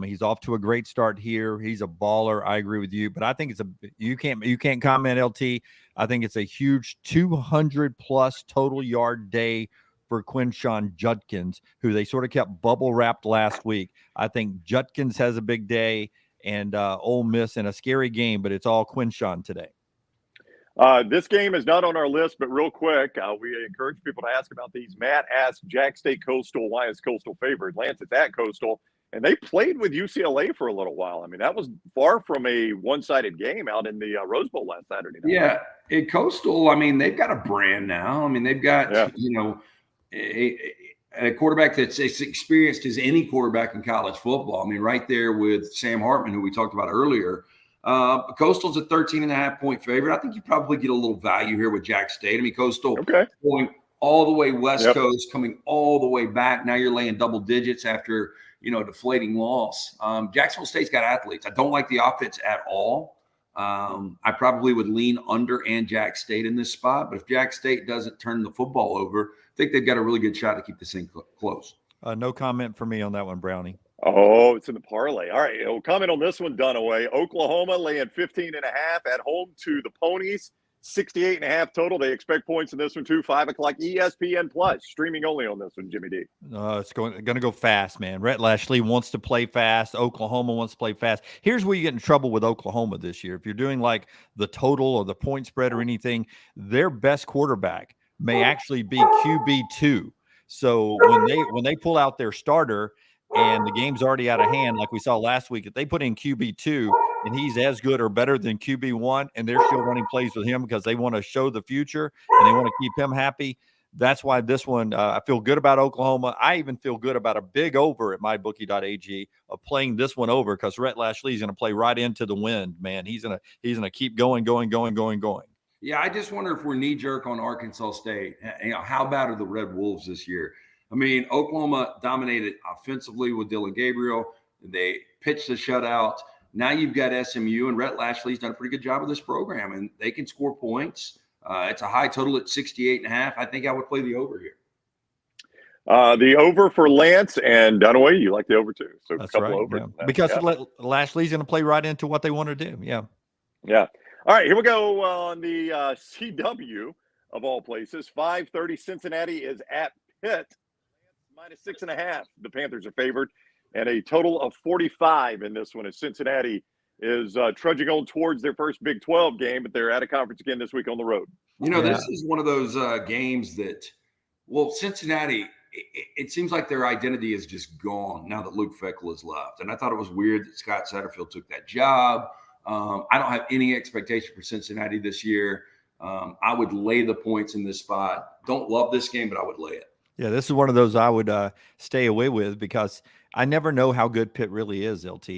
He's off to a great start here. He's a baller. I agree with you, but I think you can't comment, LT. I think it's a huge 200+ total yard day for Quinshon Judkins, who they sort of kept bubble wrapped last week. I think Judkins has a big day, and Ole Miss in a scary game, but it's all Quinshon today. This game is not on our list, but real quick, we encourage people to ask about these. Matt asked Jack State Coastal, why is Coastal favored? Lance, it's at Coastal, and they played with UCLA for a little while. I mean, that was far from a one-sided game out in the Rose Bowl last Saturday night. Yeah, at Coastal, I mean, they've got a brand now. I mean, they've got, a quarterback that's as experienced as any quarterback in college football. I mean, right there with Sam Hartman, who we talked about earlier. Coastal's a 13.5-point favorite. I think you probably get a little value here with Jack State. I mean, Coastal going all the way West Coast, coming all the way back. Now you're laying double digits after, a deflating loss. Jacksonville State's got athletes. I don't like the offense at all. I probably would lean under and Jack State in this spot. But if Jack State doesn't turn the football over, I think they've got a really good shot to keep this thing close. No comment for me on that one, Brownie. Oh, it's in the parlay. All right, we'll comment on this one, Dunaway. Oklahoma laying 15.5 at home to the Ponies. 68.5 total. They expect points in this one too. 5 o'clock ESPN Plus. Streaming only on this one, Jimmy D. It's going to go fast, man. Rhett Lashley wants to play fast. Oklahoma wants to play fast. Here's where you get in trouble with Oklahoma this year. If you're doing like the total or the point spread or anything, their best quarterback may actually be QB2. So when they pull out their starter and the game's already out of hand, like we saw last week, if they put in QB2 and he's as good or better than QB1 and they're still running plays with him because they want to show the future and they want to keep him happy, that's why this one, I feel good about Oklahoma. I even feel good about a big over at mybookie.ag of playing this one over because Rhett Lashley is going to play right into the wind, man. He's gonna keep going. Yeah, I just wonder if we're knee-jerk on Arkansas State. How bad are the Red Wolves this year? I mean, Oklahoma dominated offensively with Dylan Gabriel. They pitched the shutout. Now you've got SMU, and Rhett Lashley's done a pretty good job of this program, and they can score points. It's a high total at 68.5. I think I would play the over here. The over for Lance and Dunaway, you like the over too. So that's a couple right, over. Yeah. Because Lashley's going to play right into what they want to do. Yeah. All right, here we go on the CW of all places. 5:30 Cincinnati is at Pitt. -6.5. The Panthers are favored, and a total of 45 in this one as Cincinnati is trudging on towards their first Big 12 game, but they're at a conference again this week on the road. This is one of those games that, Cincinnati, it seems like their identity is just gone now that Luke Fickell has left. And I thought it was weird that Scott Satterfield took that job. I don't have any expectation for Cincinnati this year. I would lay the points in this spot. Don't love this game, but I would lay it. Yeah, this is one of those I would stay away with because I never know how good Pitt really is, LT.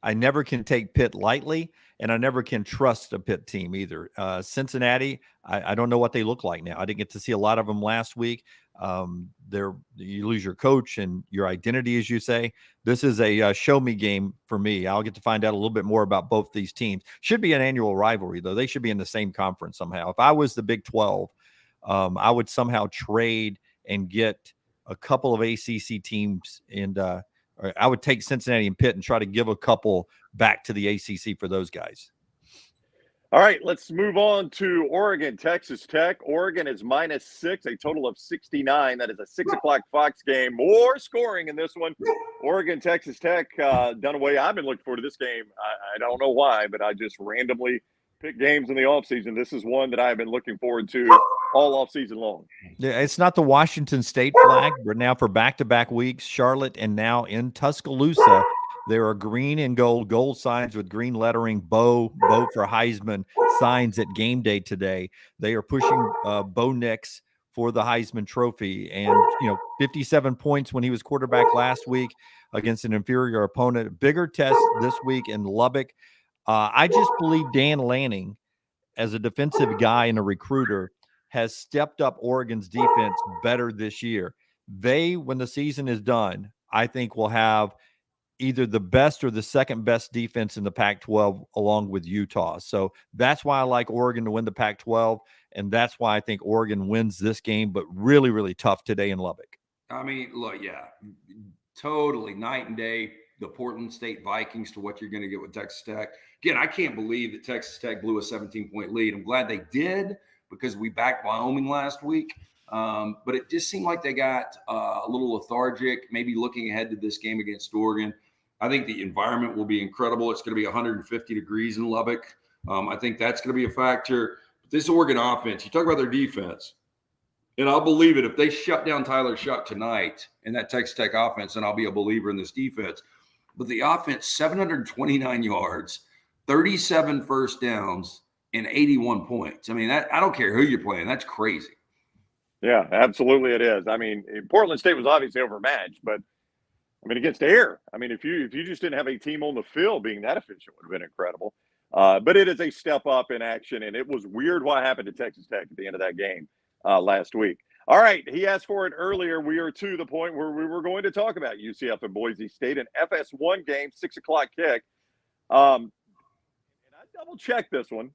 I never can take Pitt lightly, and I never can trust a Pitt team either. Cincinnati, I don't know what they look like now. I didn't get to see a lot of them last week. You lose your coach and your identity, as you say. This is a show me game for me. I'll get to find out a little bit more about both these teams. Should be an annual rivalry, though. They should be in the same conference somehow. If I was the Big 12, I would somehow trade and get a couple of ACC teams, and I would take Cincinnati and Pitt and try to give a couple back to the ACC for those guys. All right, let's move on to Oregon, Texas Tech. Oregon is -6, a total of 69. That is a 6 o'clock Fox game. More scoring in this one. Oregon, Texas Tech. Dunaway, I've been looking forward to this game. I don't know why, but I just randomly pick games in the offseason. This is one that I've been looking forward to all offseason long. Yeah, it's not the Washington State flag, but now for back-to-back weeks, Charlotte and now in Tuscaloosa, there are green and gold signs with green lettering, Bo for Heisman signs at game day today. They are pushing Bo Nix for the Heisman Trophy. And, 57 points when he was quarterback last week against an inferior opponent. Bigger test this week in Lubbock. I just believe Dan Lanning, as a defensive guy and a recruiter, has stepped up Oregon's defense better this year. They, when the season is done, I think will have either the best or the second best defense in the Pac-12 along with Utah. So that's why I like Oregon to win the Pac-12, and that's why I think Oregon wins this game, but really, really tough today in Lubbock. I mean, look, yeah, totally night and day, the Portland State Vikings to what you're going to get with Texas Tech. Again, I can't believe that Texas Tech blew a 17-point lead. I'm glad they did because we backed Wyoming last week. But it just seemed like they got a little lethargic, maybe looking ahead to this game against Oregon. I think the environment will be incredible. It's going to be 150 degrees in Lubbock. I think that's going to be a factor. But this Oregon offense, you talk about their defense, and I'll believe it. If they shut down Tyler Shuck tonight in that Texas Tech offense, then I'll be a believer in this defense. But the offense, 729 yards, 37 first downs, and 81 points. I mean, I don't care who you're playing. That's crazy. Yeah, absolutely it is. I mean, Portland State was obviously overmatched, but I mean, against Air, I mean, if you just didn't have a team on the field being that efficient, would have been incredible. But it is a step up in action, and it was weird what happened to Texas Tech at the end of that game last week. All right, he asked for it earlier. We are to the point where we were going to talk about UCF and Boise State, an FS1 game, 6 o'clock kick. And I double-checked this one.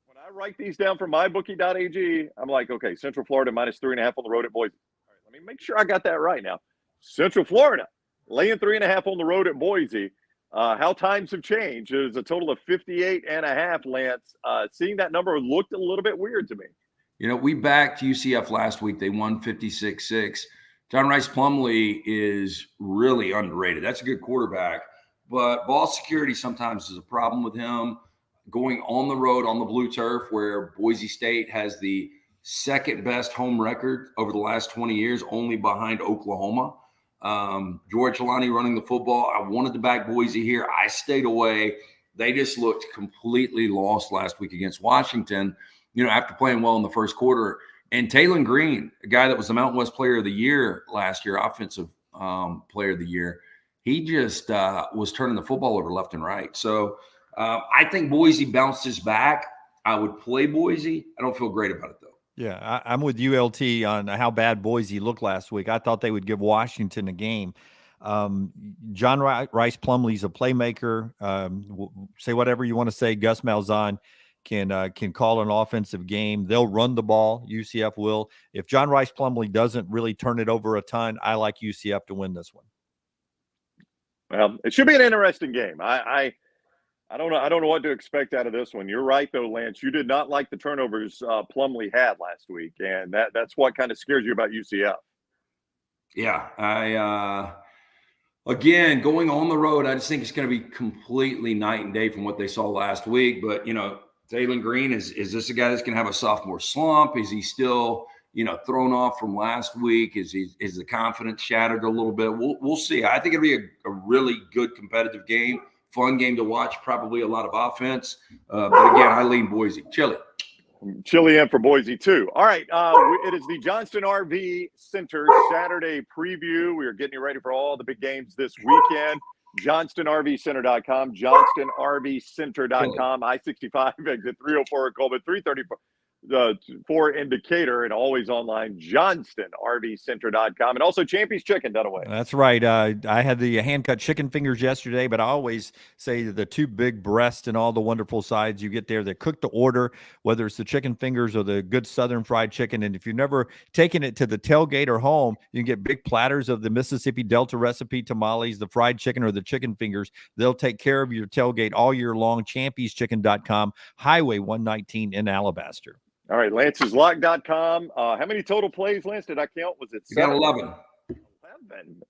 When I write these down from mybookie.ag, I'm like, okay, Central Florida -3.5 on the road at Boise. All right, let me make sure I got that right now. Central Florida laying 3.5 on the road at Boise. How times have changed. It was a total of 58.5, Lance. Seeing that number looked a little bit weird to me. We backed UCF last week. They won 56-6. John Rice Plumlee is really underrated. That's a good quarterback, but ball security sometimes is a problem with him. Going on the road on the blue turf where Boise State has the second best home record over the last 20 years, only behind Oklahoma. George Kalani running the football. I wanted to back Boise here. I stayed away. They just looked completely lost last week against Washington, after playing well in the first quarter. And Talon Green, a guy that was the Mountain West Player of the Year last year, Offensive Player of the Year, he just was turning the football over left and right. So I think Boise bounces back. I would play Boise. I don't feel great about it, though. Yeah, I'm with ULT on how bad Boise looked last week. I thought they would give Washington a game. John Rice Plumlee's a playmaker. Say whatever you want to say. Gus Malzahn can call an offensive game. They'll run the ball. UCF will. If John Rice Plumlee doesn't really turn it over a ton, I like UCF to win this one. Well, it should be an interesting game. I don't know. I don't know what to expect out of this one. You're right, though, Lance. You did not like the turnovers Plumlee had last week, and that's what kind of scares you about UCF. Yeah, again, going on the road, I just think it's going to be completely night and day from what they saw last week. But Talon Green is this a guy that's going to have a sophomore slump? Is he still thrown off from last week? Is the confidence shattered a little bit? We'll see. I think it'll be a really good competitive game. Fun game to watch, probably a lot of offense. But again, I lean Boise. Chili in for Boise, too. All right. It is the Johnston RV Center Saturday preview. We are getting you ready for all the big games this weekend. JohnstonRVCenter.com, JohnstonRVCenter.com, I-65 exit 304 at Coleman, 334. for Indicator and always online, Johnston, RVCenter.com, and also Champy's Chicken, Dunaway. That's right. I had the hand-cut chicken fingers yesterday, but I always say the two big breasts and all the wonderful sides you get there. They're cooked to order, whether it's the chicken fingers or the good Southern fried chicken. And if you've never taken it to the tailgate or home, you can get big platters of the Mississippi Delta recipe tamales, the fried chicken, or the chicken fingers. They'll take care of your tailgate all year long. Champy'sChicken.com, Highway 119 in Alabaster. All right, Lance'sLock.com. How many total plays, Lance, did I count? Was it 7? You got 11.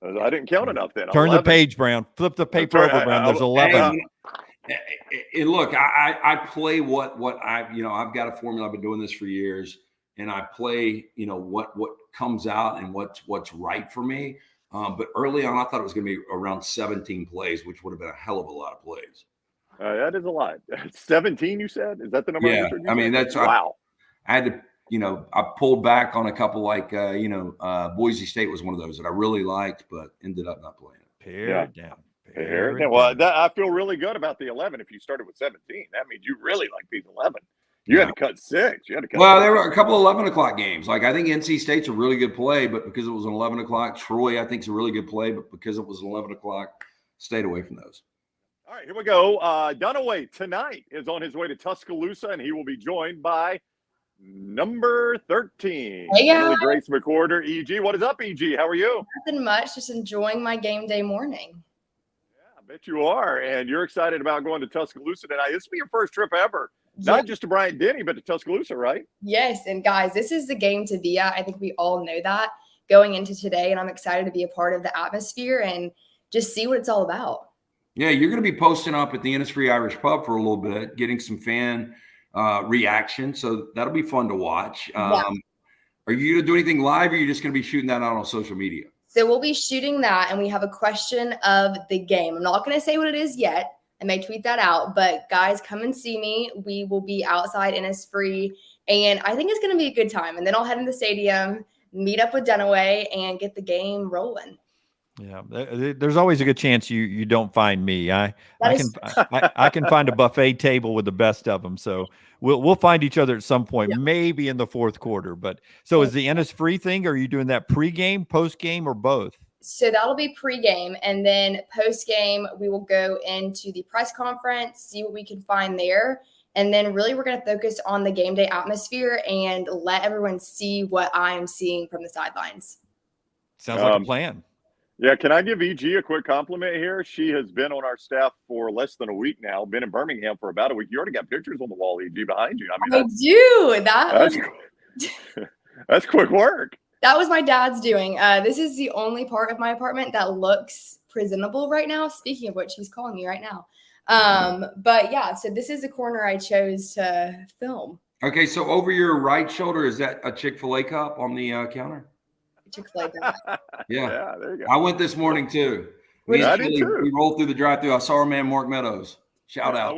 11. I didn't count enough then. Turn 11. the page, Brown. Flip the paper over, Brown. There's 11. And look, I play what I've got a formula. I've been doing this for years, and I play, what comes out and what's right for me. But early on, I thought it was going to be around 17 plays, which would have been a hell of a lot of plays. That is a lot. 17, you said? Is that the number? Yeah, I mean, that's wow. I had to, I pulled back on a couple like, Boise State was one of those that I really liked, but ended up not playing it. Pare it down. Well, I feel really good about the 11. If you started with 17, that means you really like these 11. You had to cut 6. Well, there were a couple of 11 o'clock games. Like I think NC State's a really good play, but because it was an 11 o'clock, Troy I think is a really good play, but because it was 11 o'clock, stayed away from those. All right, here we go. Dunaway tonight is on his way to Tuscaloosa, and he will be joined by number 13. Hey, guys. Grace McWhorter, EG. What is up, EG? How are you? Nothing much, just enjoying my game day morning. Yeah, I bet you are. And you're excited about going to Tuscaloosa tonight. This will be your first trip ever. Not just to Bryant-Denny, but to Tuscaloosa, right? Yes, and guys, this is the game to be at. I think we all know that going into today, and I'm excited to be a part of the atmosphere and just see what it's all about. Yeah, you're going to be posting up at the Innisfree Irish Pub for a little bit, getting some fan reaction. So that'll be fun to watch. Yeah. Are you going to do anything live, or are you just going to be shooting that out on social media? So we'll be shooting that, and we have a question of the game. I'm not going to say what it is yet. I may tweet that out, but guys, come and see me. We will be outside Innisfree, and I think it's going to be a good time. And then I'll head in the stadium, meet up with Dunaway, and get the game rolling. Yeah, there's always a good chance you don't find me. I can find a buffet table with the best of them. So we'll find each other at some point, maybe in the fourth quarter. But so is the Innisfree thing? Are you doing that pregame, postgame, or both? So that'll be pregame, and then postgame we will go into the press conference, see what we can find there, and then really we're going to focus on the game day atmosphere and let everyone see what I am seeing from the sidelines. Sounds like a plan. Yeah, can I give EG a quick compliment here? She has been on our staff for less than a week now, been in Birmingham for about a week. You already got pictures on the wall, EG, behind you. I do. That's quick work. That was my dad's doing. This is the only part of my apartment that looks presentable right now. Speaking of which, he's calling me right now. But yeah, so this is the corner I chose to film. Okay, so over your right shoulder, is that a Chick-fil-A cup on the counter? Chick-fil-A. Yeah, there you go. I went this morning too. We rolled through the drive-thru. I saw our man Mark Meadows. Shout out. I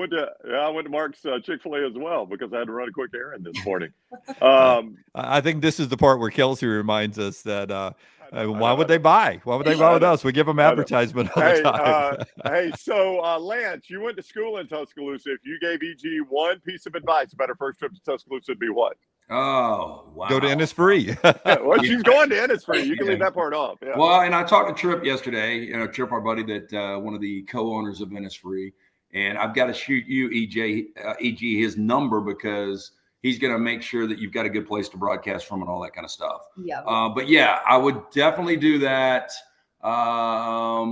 went to Mark's Chick-fil-A as well because I had to run a quick errand this morning. I think this is the part where Kelsey reminds us that why would they buy? Why would they buy with us? We give them advertisement all the time. So Lance, you went to school in Tuscaloosa. If you gave EG one piece of advice about her first trip to Tuscaloosa, it'd be what? Oh, wow. Go to Innisfree. Well, she's going to Innisfree. You can leave that part off. Yeah. Well, and I talked to Trip yesterday, Trip, our buddy, that one of the co-owners of Innisfree, and I've got to shoot you, EG, his number because he's going to make sure that you've got a good place to broadcast from and all that kind of stuff. Yeah. But yeah, I would definitely do that. As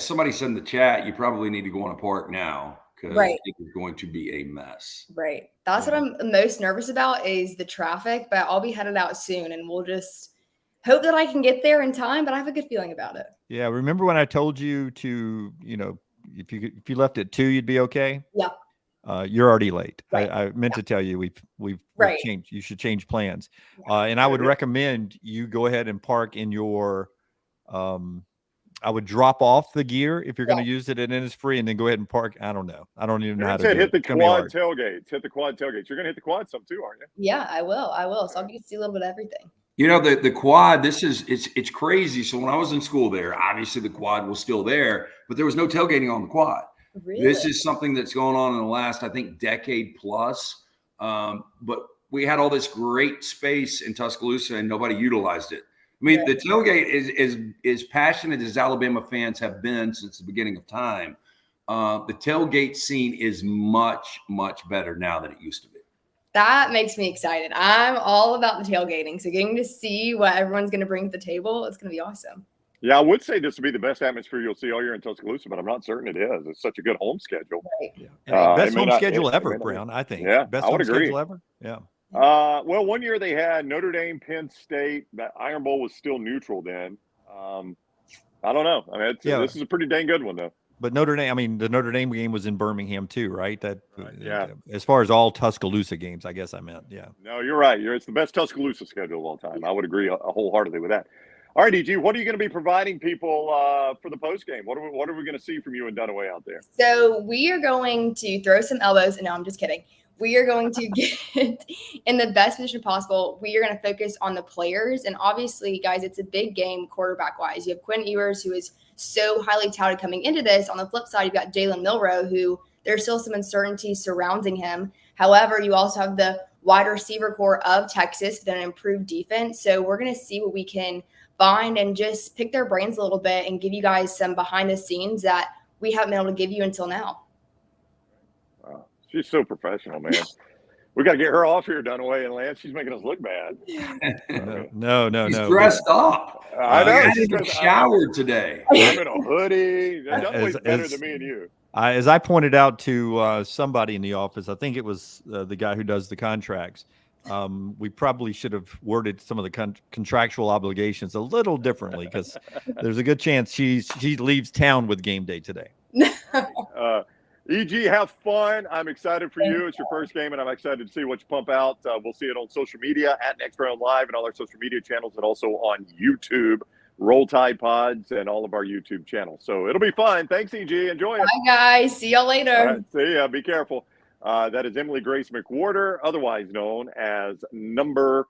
somebody said in the chat, you probably need to go on a park now. Because it is going to be a mess. Right. That's what I'm most nervous about is the traffic, but I'll be headed out soon and we'll just hope that I can get there in time, but I have a good feeling about it. Yeah. Remember when I told you to, if you left at 2, you'd be okay? Yeah. You're already late. Right. I meant to tell you we've changed. You should change plans. Yeah. And I would recommend you go ahead and park in your I would drop off the gear if you're going to use it at Innisfree and then go ahead and park. I don't know. I don't even know how to do hit it. the quad tailgates. Hit the quad tailgates. You're going to hit the quad some too, aren't you? Yeah, I will. So I'll get to see a little bit of everything. The quad, it's crazy. So when I was in school there, obviously the quad was still there, but there was no tailgating on the quad. Really? This is something that's going on in the last, I think, decade plus. But we had all this great space in Tuscaloosa and nobody utilized it. I mean, the tailgate is passionate as Alabama fans have been since the beginning of time. The tailgate scene is much, much better now than it used to be. That makes me excited. I'm all about the tailgating. So getting to see what everyone's going to bring to the table, it's going to be awesome. Yeah, I would say this would be the best atmosphere you'll see all year in Tuscaloosa, but I'm not certain it is. It's such a good home schedule. Right. Yeah. Best home schedule ever, Brown, I think. Yeah, Best I would home agree. schedule ever. Yeah. Well, one year they had Notre Dame, Penn State. That Iron Bowl was still neutral then. I don't know. I mean, this is a pretty dang good one, though. But Notre Dame, I mean, the Notre Dame game was in Birmingham too, right? Yeah. As far as all Tuscaloosa games, I guess I meant, yeah. No, you're right. It's the best Tuscaloosa schedule of all time. I would agree wholeheartedly with that. All right, EG, what are you going to be providing people for the post game? What are we going to see from you and Dunaway out there? So we are going to throw some elbows. No, I'm just kidding. We are going to get in the best position possible. We are going to focus on the players. And obviously, guys, it's a big game quarterback-wise. You have Quinn Ewers, who is so highly touted coming into this. On the flip side, you've got Jalen Milroe, who there's still some uncertainty surrounding him. However, you also have the wide receiver core of Texas with an improved defense. So we're going to see what we can find and just pick their brains a little bit and give you guys some behind the scenes that we haven't been able to give you until now. Wow. She's so professional, man. We got to get her off here, Dunaway and Lance. She's making us look bad. No. He's dressed up. I know. He's showered today. I'm in a hoodie. Dunaway's better than me and you. As I pointed out to somebody in the office, I think it was the guy who does the contracts. We probably should have worded some of the contractual obligations a little differently because there's a good chance she leaves town with game day today. EG, have fun. I'm excited for you. It's your first game, and I'm excited to see what you pump out. We'll see it on social media at Next Round Live and all our social media channels, and also on YouTube, Roll Tide Pods, and all of our YouTube channels. So it'll be fun. Thanks, EG. Enjoy it. Bye, guys. See y'all later. All right, see ya. Be careful. That is Emily Grace McWhorter, otherwise known as number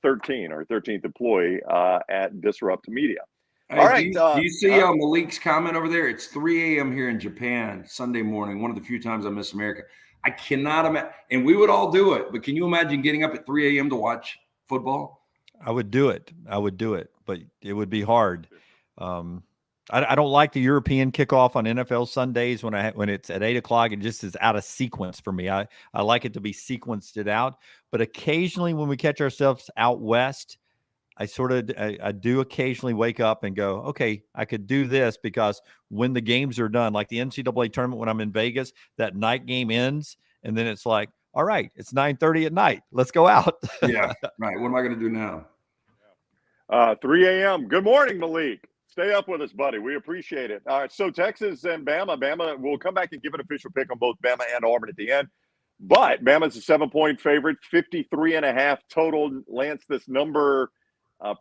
13 or 13th employee at Disrupt Media. Hey, all right. Do you see Malik's comment over there? It's 3 a.m. here in Japan, Sunday morning, one of the few times I miss America. I cannot imagine, and we would all do it, but can you imagine getting up at 3 a.m. to watch football? I would do it, but it would be hard. I don't like the European kickoff on NFL Sundays when it's at 8 o'clock. It just is out of sequence for me. I like it to be sequenced it out. But occasionally when we catch ourselves out west, I do occasionally wake up and go, okay, I could do this because when the games are done, like the NCAA tournament when I'm in Vegas, that night game ends, and then it's like, all right, it's 9:30 at night. Let's go out. Yeah, right. What am I going to do now? 3 a.m. Good morning, Malik. Stay up with us, buddy. We appreciate it. All right, so Texas and Bama. Bama, we'll come back and give an official pick on both Bama and Auburn at the end. But Bama's a 7-point favorite, 53.5 total. Lance, this number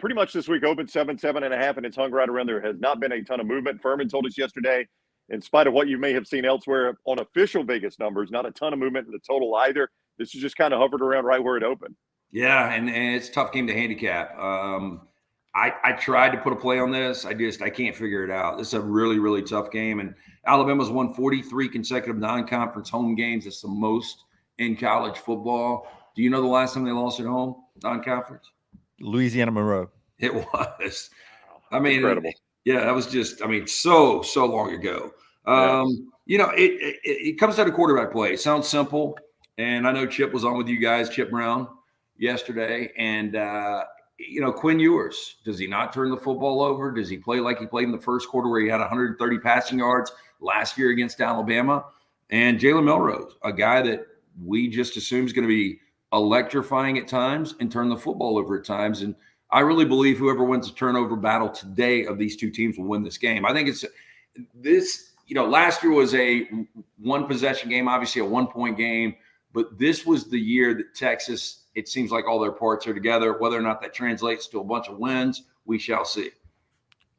pretty much this week opened 7.5, and it's hung right around there. Has not been a ton of movement. Furman told us yesterday, in spite of what you may have seen elsewhere on official Vegas numbers, not a ton of movement in the total either. This is just kind of hovered around right where it opened. Yeah, and it's a tough game to handicap. I tried to put a play on this. I can't figure it out. This is a really, really tough game. And Alabama's won 43 consecutive non-conference home games. It's the most in college football. Do you know the last time they lost at home, non-conference? Louisiana Monroe. It was. I mean, incredible. Yeah, that was just, so long ago. It comes down to quarterback play. It sounds simple. And I know Chip was on with you guys, Chip Brown, yesterday. And, Quinn Ewers, does he not turn the football over? Does he play like he played in the first quarter where he had 130 passing yards last year against Alabama? And Jalen Milroe, a guy that we just assume is going to be electrifying at times and turn the football over at times. And I really believe whoever wins the turnover battle today of these two teams will win this game. I think last year was a one possession game, obviously a 1-point game, but this was the year that Texas, it seems like all their parts are together. Whether or not that translates to a bunch of wins, we shall see.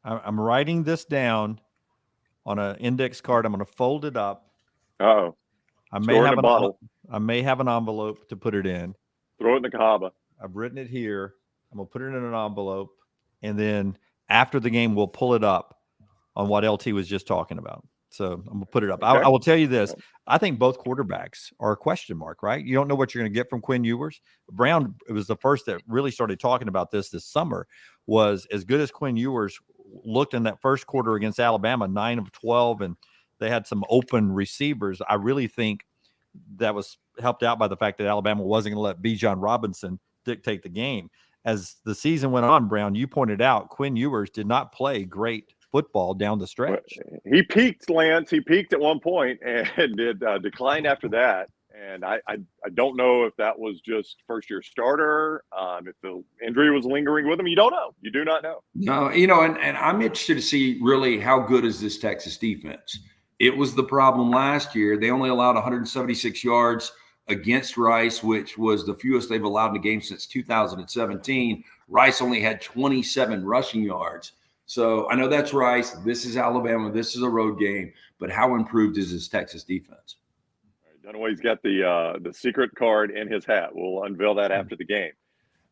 I'm writing this down on an index card. I'm going to fold it up. Uh-oh. I may have an envelope to put it in. Throw it in the Cahaba. I've written it here. I'm going to put it in an envelope. And then after the game, we'll pull it up on what LT was just talking about. So I'm going to put it up. Okay. I will tell you this. I think both quarterbacks are a question mark, right? You don't know what you're going to get from Quinn Ewers. Brown, it was the first that really started talking about this summer, was as good as Quinn Ewers looked in that first quarter against Alabama, 9 of 12, and they had some open receivers. I really think that was helped out by the fact that Alabama wasn't going to let Bijan Robinson dictate the game. As the season went on, Brown, you pointed out Quinn Ewers did not play great football down the stretch. He peaked, Lance. He peaked at one point and did decline after that. And I don't know if that was just first-year starter, if the injury was lingering with him. You don't know. You do not know. No, and I'm interested to see really how good is this Texas defense. It was the problem last year. They only allowed 176 yards against Rice, which was the fewest they've allowed in a game since 2017. Rice only had 27 rushing yards. So I know that's Rice. This is Alabama. This is a road game. But how improved is this Texas defense? Dunaway's got the secret card in his hat. We'll unveil that after the game.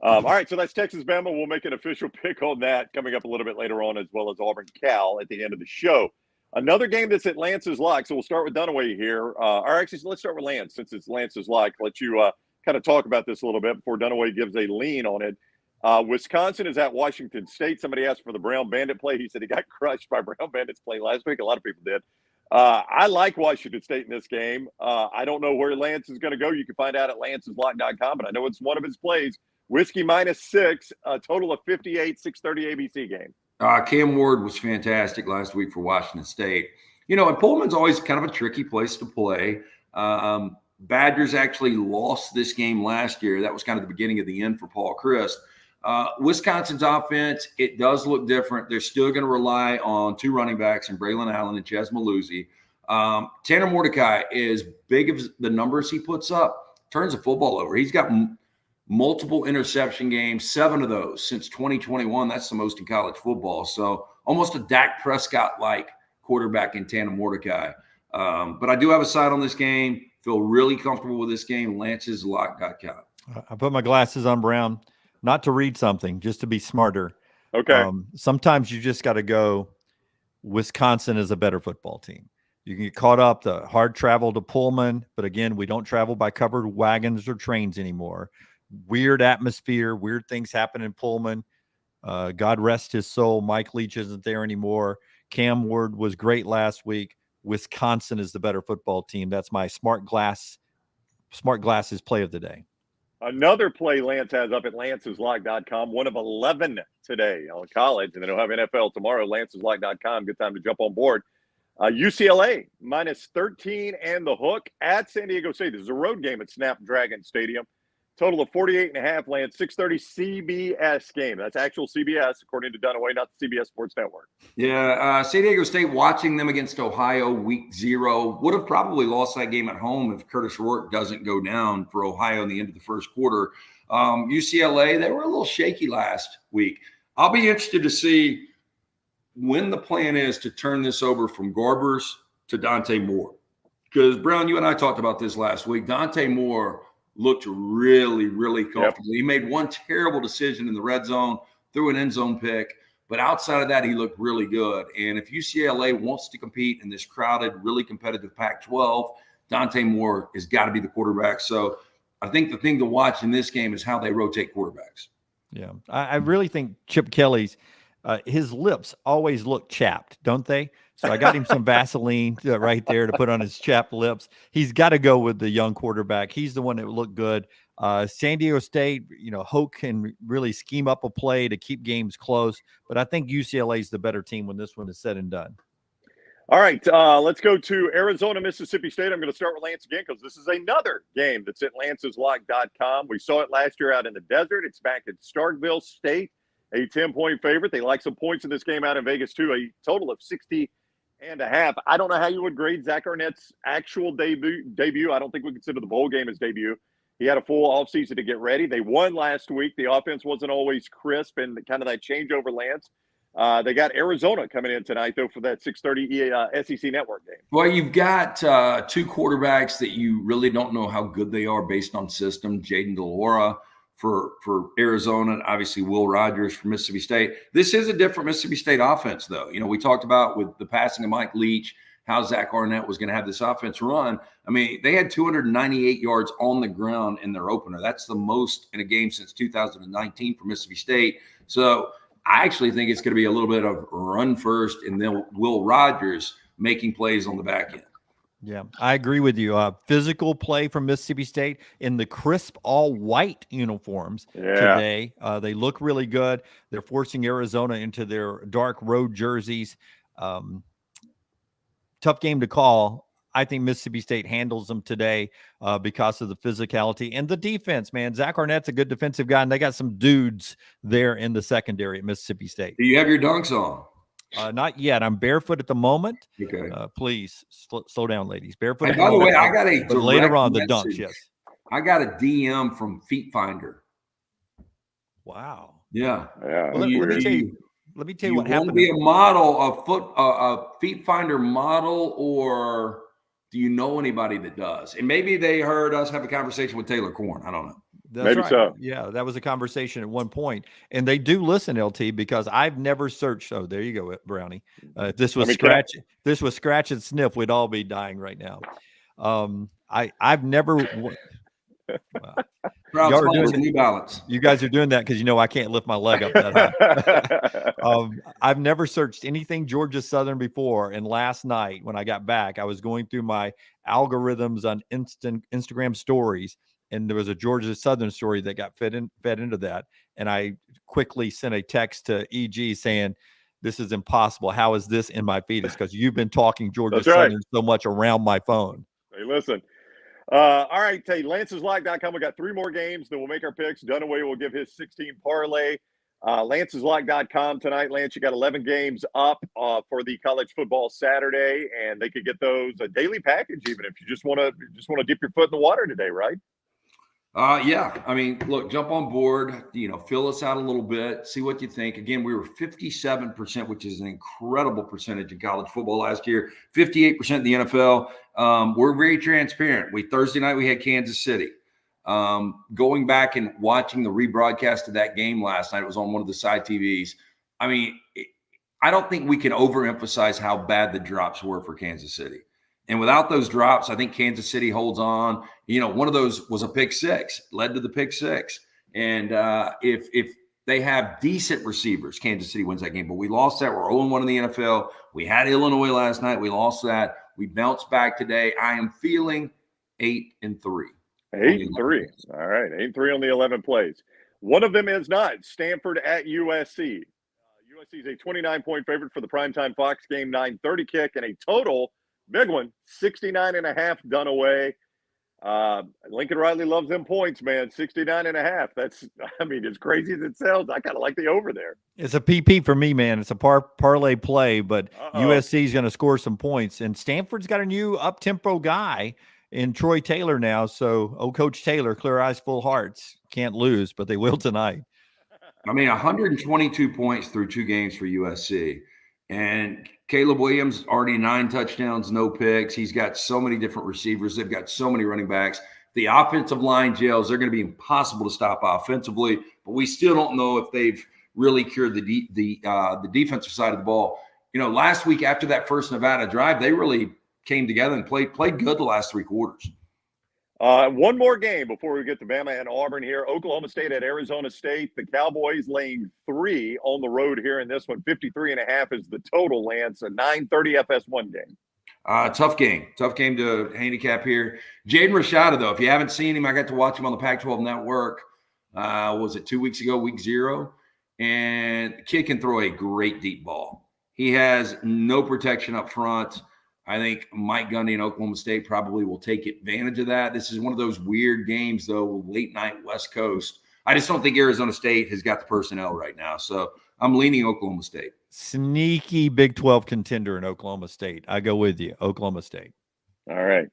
All right, so that's Texas-Bama. We'll make an official pick on that coming up a little bit later on, as well as Auburn-Cal at the end of the show. Another game that's at Lance's lock, so we'll start with Dunaway here. Or actually, let's start with Lance, since it's Lance's lock. Let you kind of talk about this a little bit before Dunaway gives a lean on it. Wisconsin is at Washington State. Somebody asked for the Brown Bandit play. He said he got crushed by Brown Bandits play last week. A lot of people did. I like Washington State in this game. I don't know where Lance is going to go. You can find out at lanceslock.com, but I know it's one of his plays. Whiskey -6, a total of 58, 6:30 ABC game. Cam Ward was fantastic last week for Washington State. And Pullman's always kind of a tricky place to play. Badgers actually lost this game last year. That was kind of the beginning of the end for Paul Chryst. Wisconsin's offense, it does look different. They're still going to rely on 2 running backs in Braylon Allen and Ches Maluzzi. Tanner Mordecai, as big as the numbers he puts up, turns the football over. He's got multiple interception games, 7 of those since 2021. That's the most in college football. So almost a Dak Prescott-like quarterback in Tanner Mordecai. But I do have a side on this game. Feel really comfortable with this game. Lance's lock.com. I put my glasses on, Brown, not to read something, just to be smarter. Okay. Sometimes you just got to go, Wisconsin is a better football team. You can get caught up the hard travel to Pullman, but again, we don't travel by covered wagons or trains anymore. Weird atmosphere, weird things happen in Pullman. God rest his soul. Mike Leach isn't there anymore. Cam Ward was great last week. Wisconsin is the better football team. That's my smart glasses play of the day. Another play Lance has up at lanceslock.com, one of 11 today on college, and then he'll have NFL tomorrow, lanceslock.com. Good time to jump on board. UCLA -13 and the hook at San Diego State. This is a road game at Snapdragon Stadium. Total of 48.5, Lance, 6:30 CBS game. That's actual CBS, according to Dunaway, not the CBS Sports Network. Yeah, San Diego State, watching them against Ohio week 0, would have probably lost that game at home if Curtis Rourke doesn't go down for Ohio in the end of the first quarter. UCLA, they were a little shaky last week. I'll be interested to see when the plan is to turn this over from Garbers to Dante Moore. Because, Brown, you and I talked about this last week. Dante Moore looked really, really comfortable. Yep. He made one terrible decision in the red zone, threw an end zone pick. But outside of that, he looked really good. And if UCLA wants to compete in this crowded, really competitive Pac-12, Dante Moore has got to be the quarterback. So I think the thing to watch in this game is how they rotate quarterbacks. Yeah, I really think Chip Kelly's his lips always look chapped, don't they? So I got him some Vaseline right there to put on his chapped lips. He's got to go with the young quarterback. He's the one that looked good. San Diego State, Hoke can really scheme up a play to keep games close, but I think UCLA is the better team when this one is said and done. All right, let's go to Arizona, Mississippi State. I'm going to start with Lance again because this is another game that's at lanceslock.com. We saw it last year out in the desert. It's back at Starkville State, a 10-point favorite. They like some points in this game out in Vegas, too, a total of 60.5. I don't know how you would grade Zach Arnett's actual debut. I don't think we consider the bowl game his debut. He had a full offseason to get ready. They won last week. The offense wasn't always crisp and kind of that changeover, Lance. They got Arizona coming in tonight, though, for that 6:30 SEC Network game. Well, you've got 2 quarterbacks that you really don't know how good they are based on system. Jaden Delora for Arizona, and obviously Will Rogers for Mississippi State. This is a different Mississippi State offense, though. We talked about with the passing of Mike Leach, how Zach Arnett was going to have this offense run. I mean, they had 298 yards on the ground in their opener. That's the most in a game since 2019 for Mississippi State. So I actually think it's going to be a little bit of run first and then Will Rogers making plays on the back end. Yeah, I agree with you. Physical play from Mississippi State in the crisp all-white uniforms today. They look really good. They're forcing Arizona into their dark road jerseys. Tough game to call. I think Mississippi State handles them today because of the physicality and the defense, man. Zach Arnett's a good defensive guy, and they got some dudes there in the secondary at Mississippi State. Do you have your dunks on? Not yet. I'm barefoot at the moment. Okay. Please slow down, ladies. Barefoot. And by the way, I got a later on the message. dunks. Yes. I got a DM from Feet Finder. Wow. Yeah. Yeah. Well, let me tell you. Let me tell you what happened. Want to be a model, a Feet Finder model, or do you know anybody that does? And maybe they heard us have a conversation with Taylor Corn. I don't know. That's Maybe right. so. Yeah, that was a conversation at one point, and they do listen, LT, because I've never searched. Oh, there you go, Brownie. If this was scratch and sniff, we'd all be dying right now. I've never. You guys are doing that because I can't lift my leg up that high. I've never searched anything Georgia Southern before, and last night when I got back, I was going through my algorithms on Instagram stories. And there was a Georgia Southern story that got fed into that. And I quickly sent a text to EG saying, this is impossible. How is this in my feed? It's because you've been talking Georgia Southern so much around my phone. Hey, listen. All right, LancesLock.com. We got 3 more games. Then we'll make our picks. Dunaway will give his 16 parlay. LancesLock.com tonight. Lance, you got 11 games up for the college football Saturday, and they could get those a daily package even if you just want to dip your foot in the water today, right? Yeah. I mean, look, jump on board, fill us out a little bit, see what you think. Again, we were 57%, which is an incredible percentage in college football last year, 58% in the NFL. We're very transparent. Thursday night, we had Kansas City. Going back and watching the rebroadcast of that game last night, it was on one of the side TVs. I mean, I don't think we can overemphasize how bad the drops were for Kansas City. And without those drops, I think Kansas City holds on. One of those was a pick six, led to the pick six. And if they have decent receivers, Kansas City wins that game. But we lost that. We're 0-1 in the NFL. We had Illinois last night. We lost that. We bounced back today. I am feeling 8-3. 8-3. All right, 8-3 on the 11 plays. One of them is not Stanford at USC. USC is a 29-point favorite for the primetime Fox game, 9:30 kick, and a total big one, 69.5 Dunaway. Lincoln Riley loves them points, man. 69.5. That's, as crazy as it sounds, I kind of like the over there. It's a PP for me, man. It's a parlay play, but USC is going to score some points. And Stanford's got a new up-tempo guy in Troy Taylor now. So, Coach Taylor, clear eyes, full hearts. Can't lose, but they will tonight. 122 points through 2 games for USC. And Caleb Williams, already 9 touchdowns, no picks. He's got so many different receivers. They've got so many running backs. The offensive line gels, they're going to be impossible to stop offensively, but we still don't know if they've really cured the defensive side of the ball. Last week after that first Nevada drive, they really came together and played good the last 3 quarters. One more game before we get to Bama and Auburn here. Oklahoma State at Arizona State. The Cowboys laying 3 on the road here in this one. 53.5 is the total, Lance. A 9:30 FS1 game. Tough game to handicap here. Jaden Rashada, though, if you haven't seen him, I got to watch him on the Pac-12 network. Was it 2 weeks ago, week 0? And the kid can throw a great deep ball. He has no protection up front. I think Mike Gundy and Oklahoma State probably will take advantage of that. This is one of those weird games, though, late night West Coast. I just don't think Arizona State has got the personnel right now. So I'm leaning Oklahoma State. Sneaky Big 12 contender in Oklahoma State. I go with you, Oklahoma State. All right.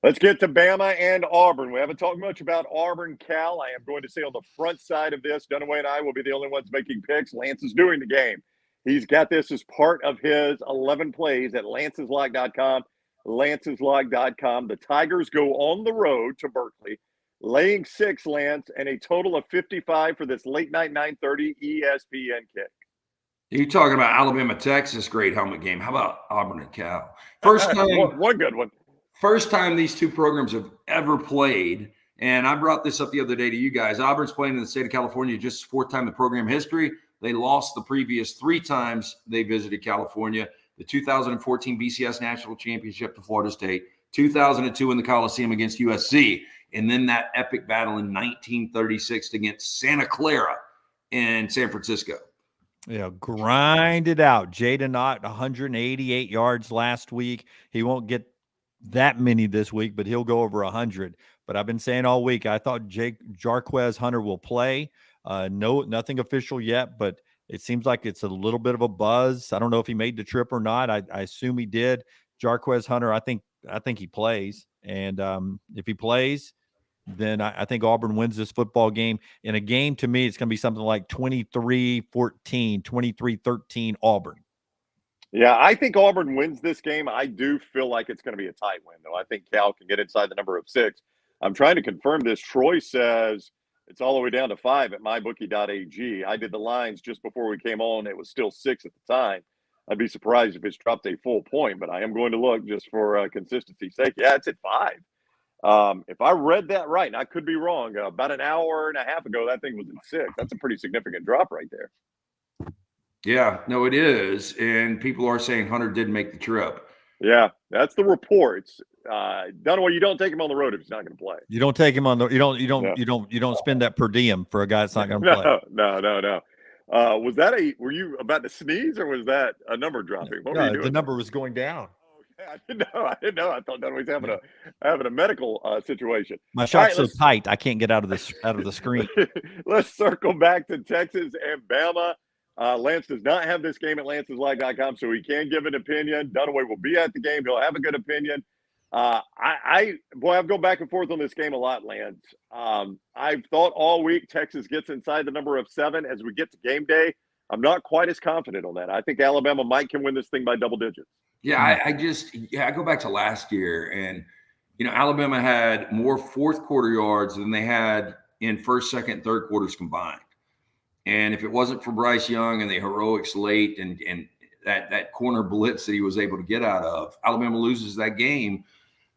Let's get to Bama and Auburn. We haven't talked much about Auburn, Cal. I am going to say on the front side of this, Dunaway and I will be the only ones making picks. Lance is doing the game. He's got this as part of his 11 plays at LancesLock.com. LancesLock.com. The Tigers go on the road to Berkeley, laying 6, Lance, and a total of 55 for this late night 9:30 ESPN kick. You're talking about Alabama, Texas, great helmet game. How about Auburn and Cal? First time, one good one. First time these two programs have ever played. And I brought this up the other day to you guys. Auburn's playing in the state of California just fourth time in program history. They lost the previous 3 times they visited California. The 2014 BCS National Championship to Florida State, 2002 in the Coliseum against USC, and then that epic battle in 1936 against Santa Clara in San Francisco. Yeah, grind it out. Jaden Ott, 188 yards last week. He won't get that many this week, but he'll go over 100. But I've been saying all week, I thought Jarquez Hunter will play. Nothing official yet, but it seems like it's a little bit of a buzz. I don't know if he made the trip or not. I assume he did. Jarquez Hunter, I think he plays. And if he plays, then I think Auburn wins this football game. In a game, to me, it's going to be something like 23-14, 23-13 Auburn. Yeah, I think Auburn wins this game. I do feel like it's going to be a tight win, though. I think Cal can get inside the number of 6. I'm trying to confirm this. Troy says it's all the way down to 5 at mybookie.ag. I did the lines just before we came on. It was still 6 at the time. I'd be surprised if it's dropped a full point, but I am going to look just for consistency's sake. Yeah, it's at 5. If I read that right, and I could be wrong, about an hour and a half ago, that thing was at 6. That's a pretty significant drop right there. Yeah, no, it is. And people are saying Hunter did make the trip. Yeah, that's the reports. Dunaway, you don't take him on the road if he's not going to play. You don't take him on the. You don't spend that per diem for a guy that's not going to play. No. Were you about to sneeze, or was that a number dropping? What were you doing? The number was going down. I didn't know. I thought Dunaway's having a medical situation. My shot's so tight, I can't get out of the screen. Let's circle back to Texas and Bama. Lance does not have this game at lanceslag.com, so he can give an opinion. Dunaway will be at the game. He'll have a good opinion. I've gone back and forth on this game a lot, Lance. I've thought all week Texas gets inside the number of 7. As we get to game day, I'm not quite as confident on that. I think Alabama can win this thing by double digits. Yeah, I go back to last year, and Alabama had more fourth quarter yards than they had in first, second, third quarters combined. And if it wasn't for Bryce Young and the heroics late and that corner blitz that he was able to get out of, Alabama loses that game.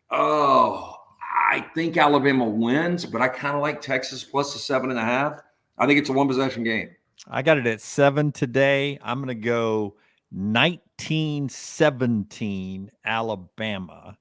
Oh, I think Alabama wins, but I kind of like Texas plus the 7.5. I think it's a 1-possession game. I got it at 7 today. I'm going to go 19-17 Alabama.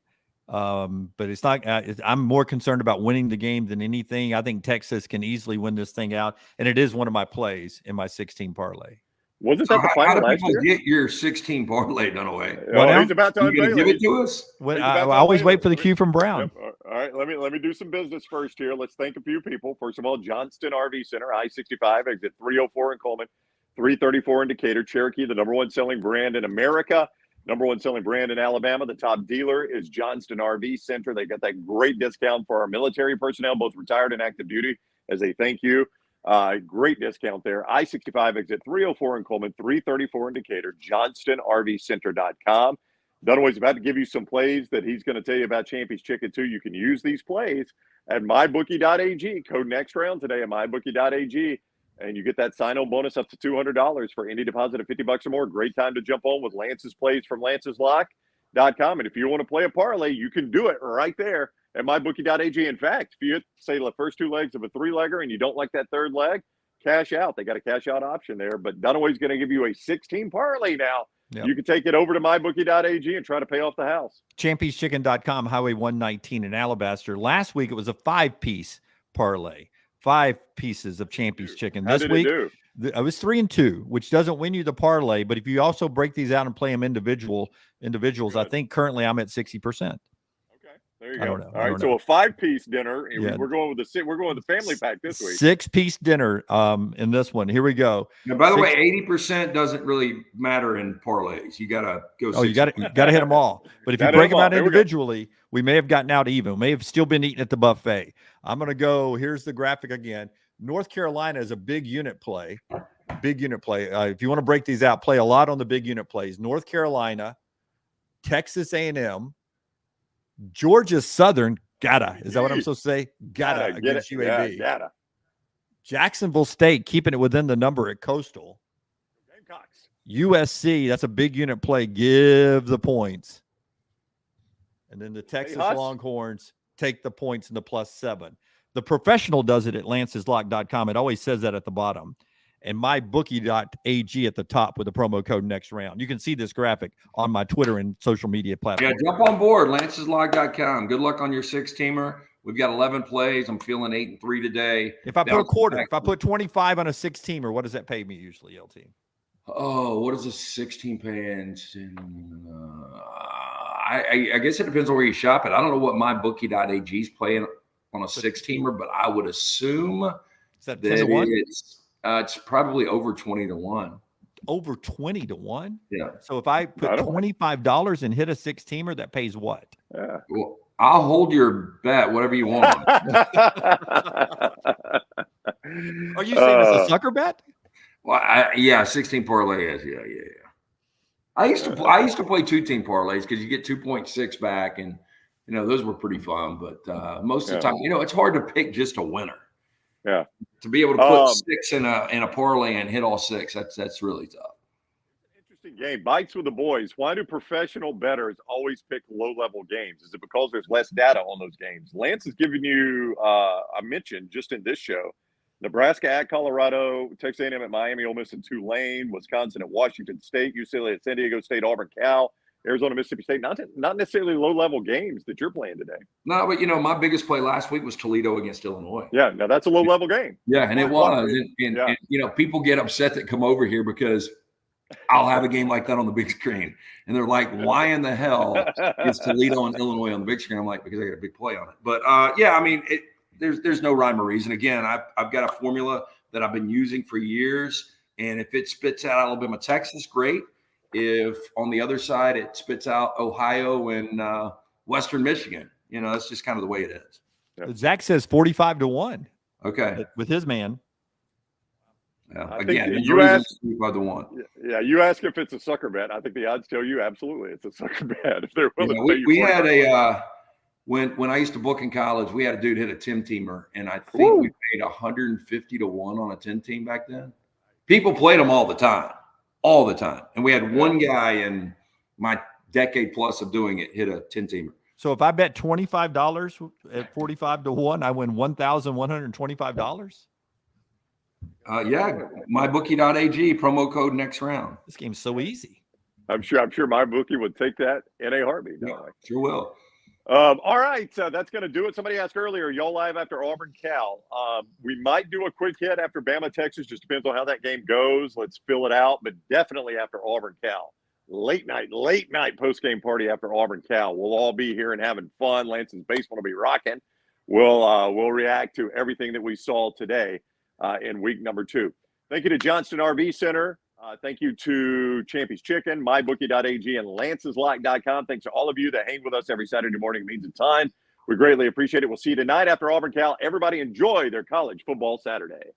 But it's not. I'm more concerned about winning the game than anything. I think Texas can easily win this thing out, and it is one of my plays in my 16 parlay. Wasn't that the final last year? Get your 16 parlay done away. He's about to give it to us. I always wait for the cue from Brown. Yep. All right, let me do some business first here. Let's thank a few people. First of all, Johnston RV Center, I-65, exit 304 in Coleman, 334 in Decatur, Cherokee, the number 1 selling brand in America. Number 1 selling brand in Alabama. The top dealer is Johnston RV Center. They got that great discount for our military personnel, both retired and active duty, as a thank you. Great discount there. I-65 exit 304 in Coleman, 334 in Decatur, johnstonrvcenter.com. Dunaway's about to give you some plays that he's going to tell you about Champy's Chicken too. You can use these plays at mybookie.ag. Code next round today at mybookie.ag. And you get that sign-on bonus up to $200 for any deposit of $50 or more. Great time to jump on with Lance's plays from lanceslock.com. And if you want to play a parlay, you can do it right there at mybookie.ag. In fact, if you hit, say, the first 2 legs of a 3-legger and you don't like that 3rd leg, cash out. They got a cash-out option there. But Dunaway's going to give you a 16 parlay now. Yep. You can take it over to mybookie.ag and try to pay off the house. Champy'sChicken.com, Highway 119 in Alabaster. Last week, it was a 5-piece parlay. 5 pieces of Champy's Chicken. This week, I was 3-2, which doesn't win you the parlay. But if you also break these out and play them individuals, good. I think currently I'm at 60%. There you go. All right, so a 5-piece dinner. Yeah. We're going with the family pack this week. 6-piece dinner in this one. Here we go. Now, by the way, 80% doesn't really matter in parlays. You gotta go. Oh, you gotta hit them all. But if you break them out individually, we may have gotten out even. We may have still been eating at the buffet. I'm gonna go. Here's the graphic again. North Carolina is a big unit play. If you want to break these out, play a lot on the big unit plays. North Carolina, Texas A&M. Georgia Southern, is that what I'm supposed to say? Against UAB. Jacksonville State keeping it within the number at Coastal. Gamecocks. USC, that's a big unit play. Give the points. And then the Texas Longhorns take the points in the +7. The professional does it at lanceslock.com. It always says that at the bottom. And mybookie.ag at the top with the promo code next round. You can see this graphic on my Twitter and social media platforms. Yeah, jump on board, lanceslog.com. Good luck on your 6-teamer. We've got 11 plays. I'm feeling 8-3 today. If I put a quarter, if I put 25 on a 6-teamer, what does that pay me usually, LT? Oh, what is a 16 pay? I guess it depends on where you shop it. I don't know what mybookie.ag is playing on a 6-teamer, but I would assume that it's probably over 20-1. Over 20-1? Yeah. So if I put $25 and hit a 6-teamer, that pays what? Yeah. Well, I'll hold your bet, whatever you want. Are you saying it's a sucker bet? Well, 16 parlay is, yeah. I used to play 2-team parlays because you get 2.6 back, and those were pretty fun. But most of the time, it's hard to pick just a winner. Yeah, to be able to put 6 in a parlay and hit all 6, that's really tough. Interesting game. Bites with the boys. Why do professional bettors always pick low-level games? Is it because there's less data on those games? Lance has given you a mention just in this show. Nebraska at Colorado, Texas A&M at Miami, Ole Miss at Tulane, Wisconsin at Washington State, UCLA at San Diego State, Auburn, Cal, Arizona, Mississippi State. Not necessarily low-level games that you're playing today. No, but my biggest play last week was Toledo against Illinois. Yeah, now that's a low-level game. Yeah, and it was. And people get upset that come over here because I'll have a game like that on the big screen, and they're like, "Why in the hell is Toledo and Illinois on the big screen?" I'm like, "Because I got a big play on it." But there's no rhyme or reason. Again, I've got a formula that I've been using for years, and if it spits out Alabama, Texas, great. If on the other side it spits out Ohio and Western Michigan, that's just kind of the way it is. Yep. Zach says 45-1. Okay, with his man. Yeah. Again, you ask 45-1. Yeah, you ask if it's a sucker bet. I think the odds tell you absolutely it's a sucker bet. If they're willing to pay you we had when I used to book in college, we had a dude hit a 10-teamer, and I think we paid 150-1 on a 10-team back then. People played them all the time. And we had one guy in my decade plus of doing it hit a 10-teamer. So if I bet $25 at 45-1, I win $1,125. Mybookie.ag, promo code next round. This game's so easy. I'm sure my bookie would take that in a heartbeat. Yeah, sure will. All right, that's going to do it. Somebody asked earlier, y'all live after Auburn, Cal. We might do a quick hit after Bama, Texas. Just depends on how that game goes. Let's fill it out, but definitely after Auburn, Cal. Late night post-game party after Auburn, Cal. We'll all be here and having fun. Lance's basement will be rocking. We'll react to everything that we saw today in week number 2. Thank you to Johnston RV Center. Thank you to Champy's Chicken, mybookie.ag, and lanceslock.com. Thanks to all of you that hang with us every Saturday morning. It means a ton. We greatly appreciate it. We'll see you tonight after Auburn, Cal. Everybody enjoy their college football Saturday.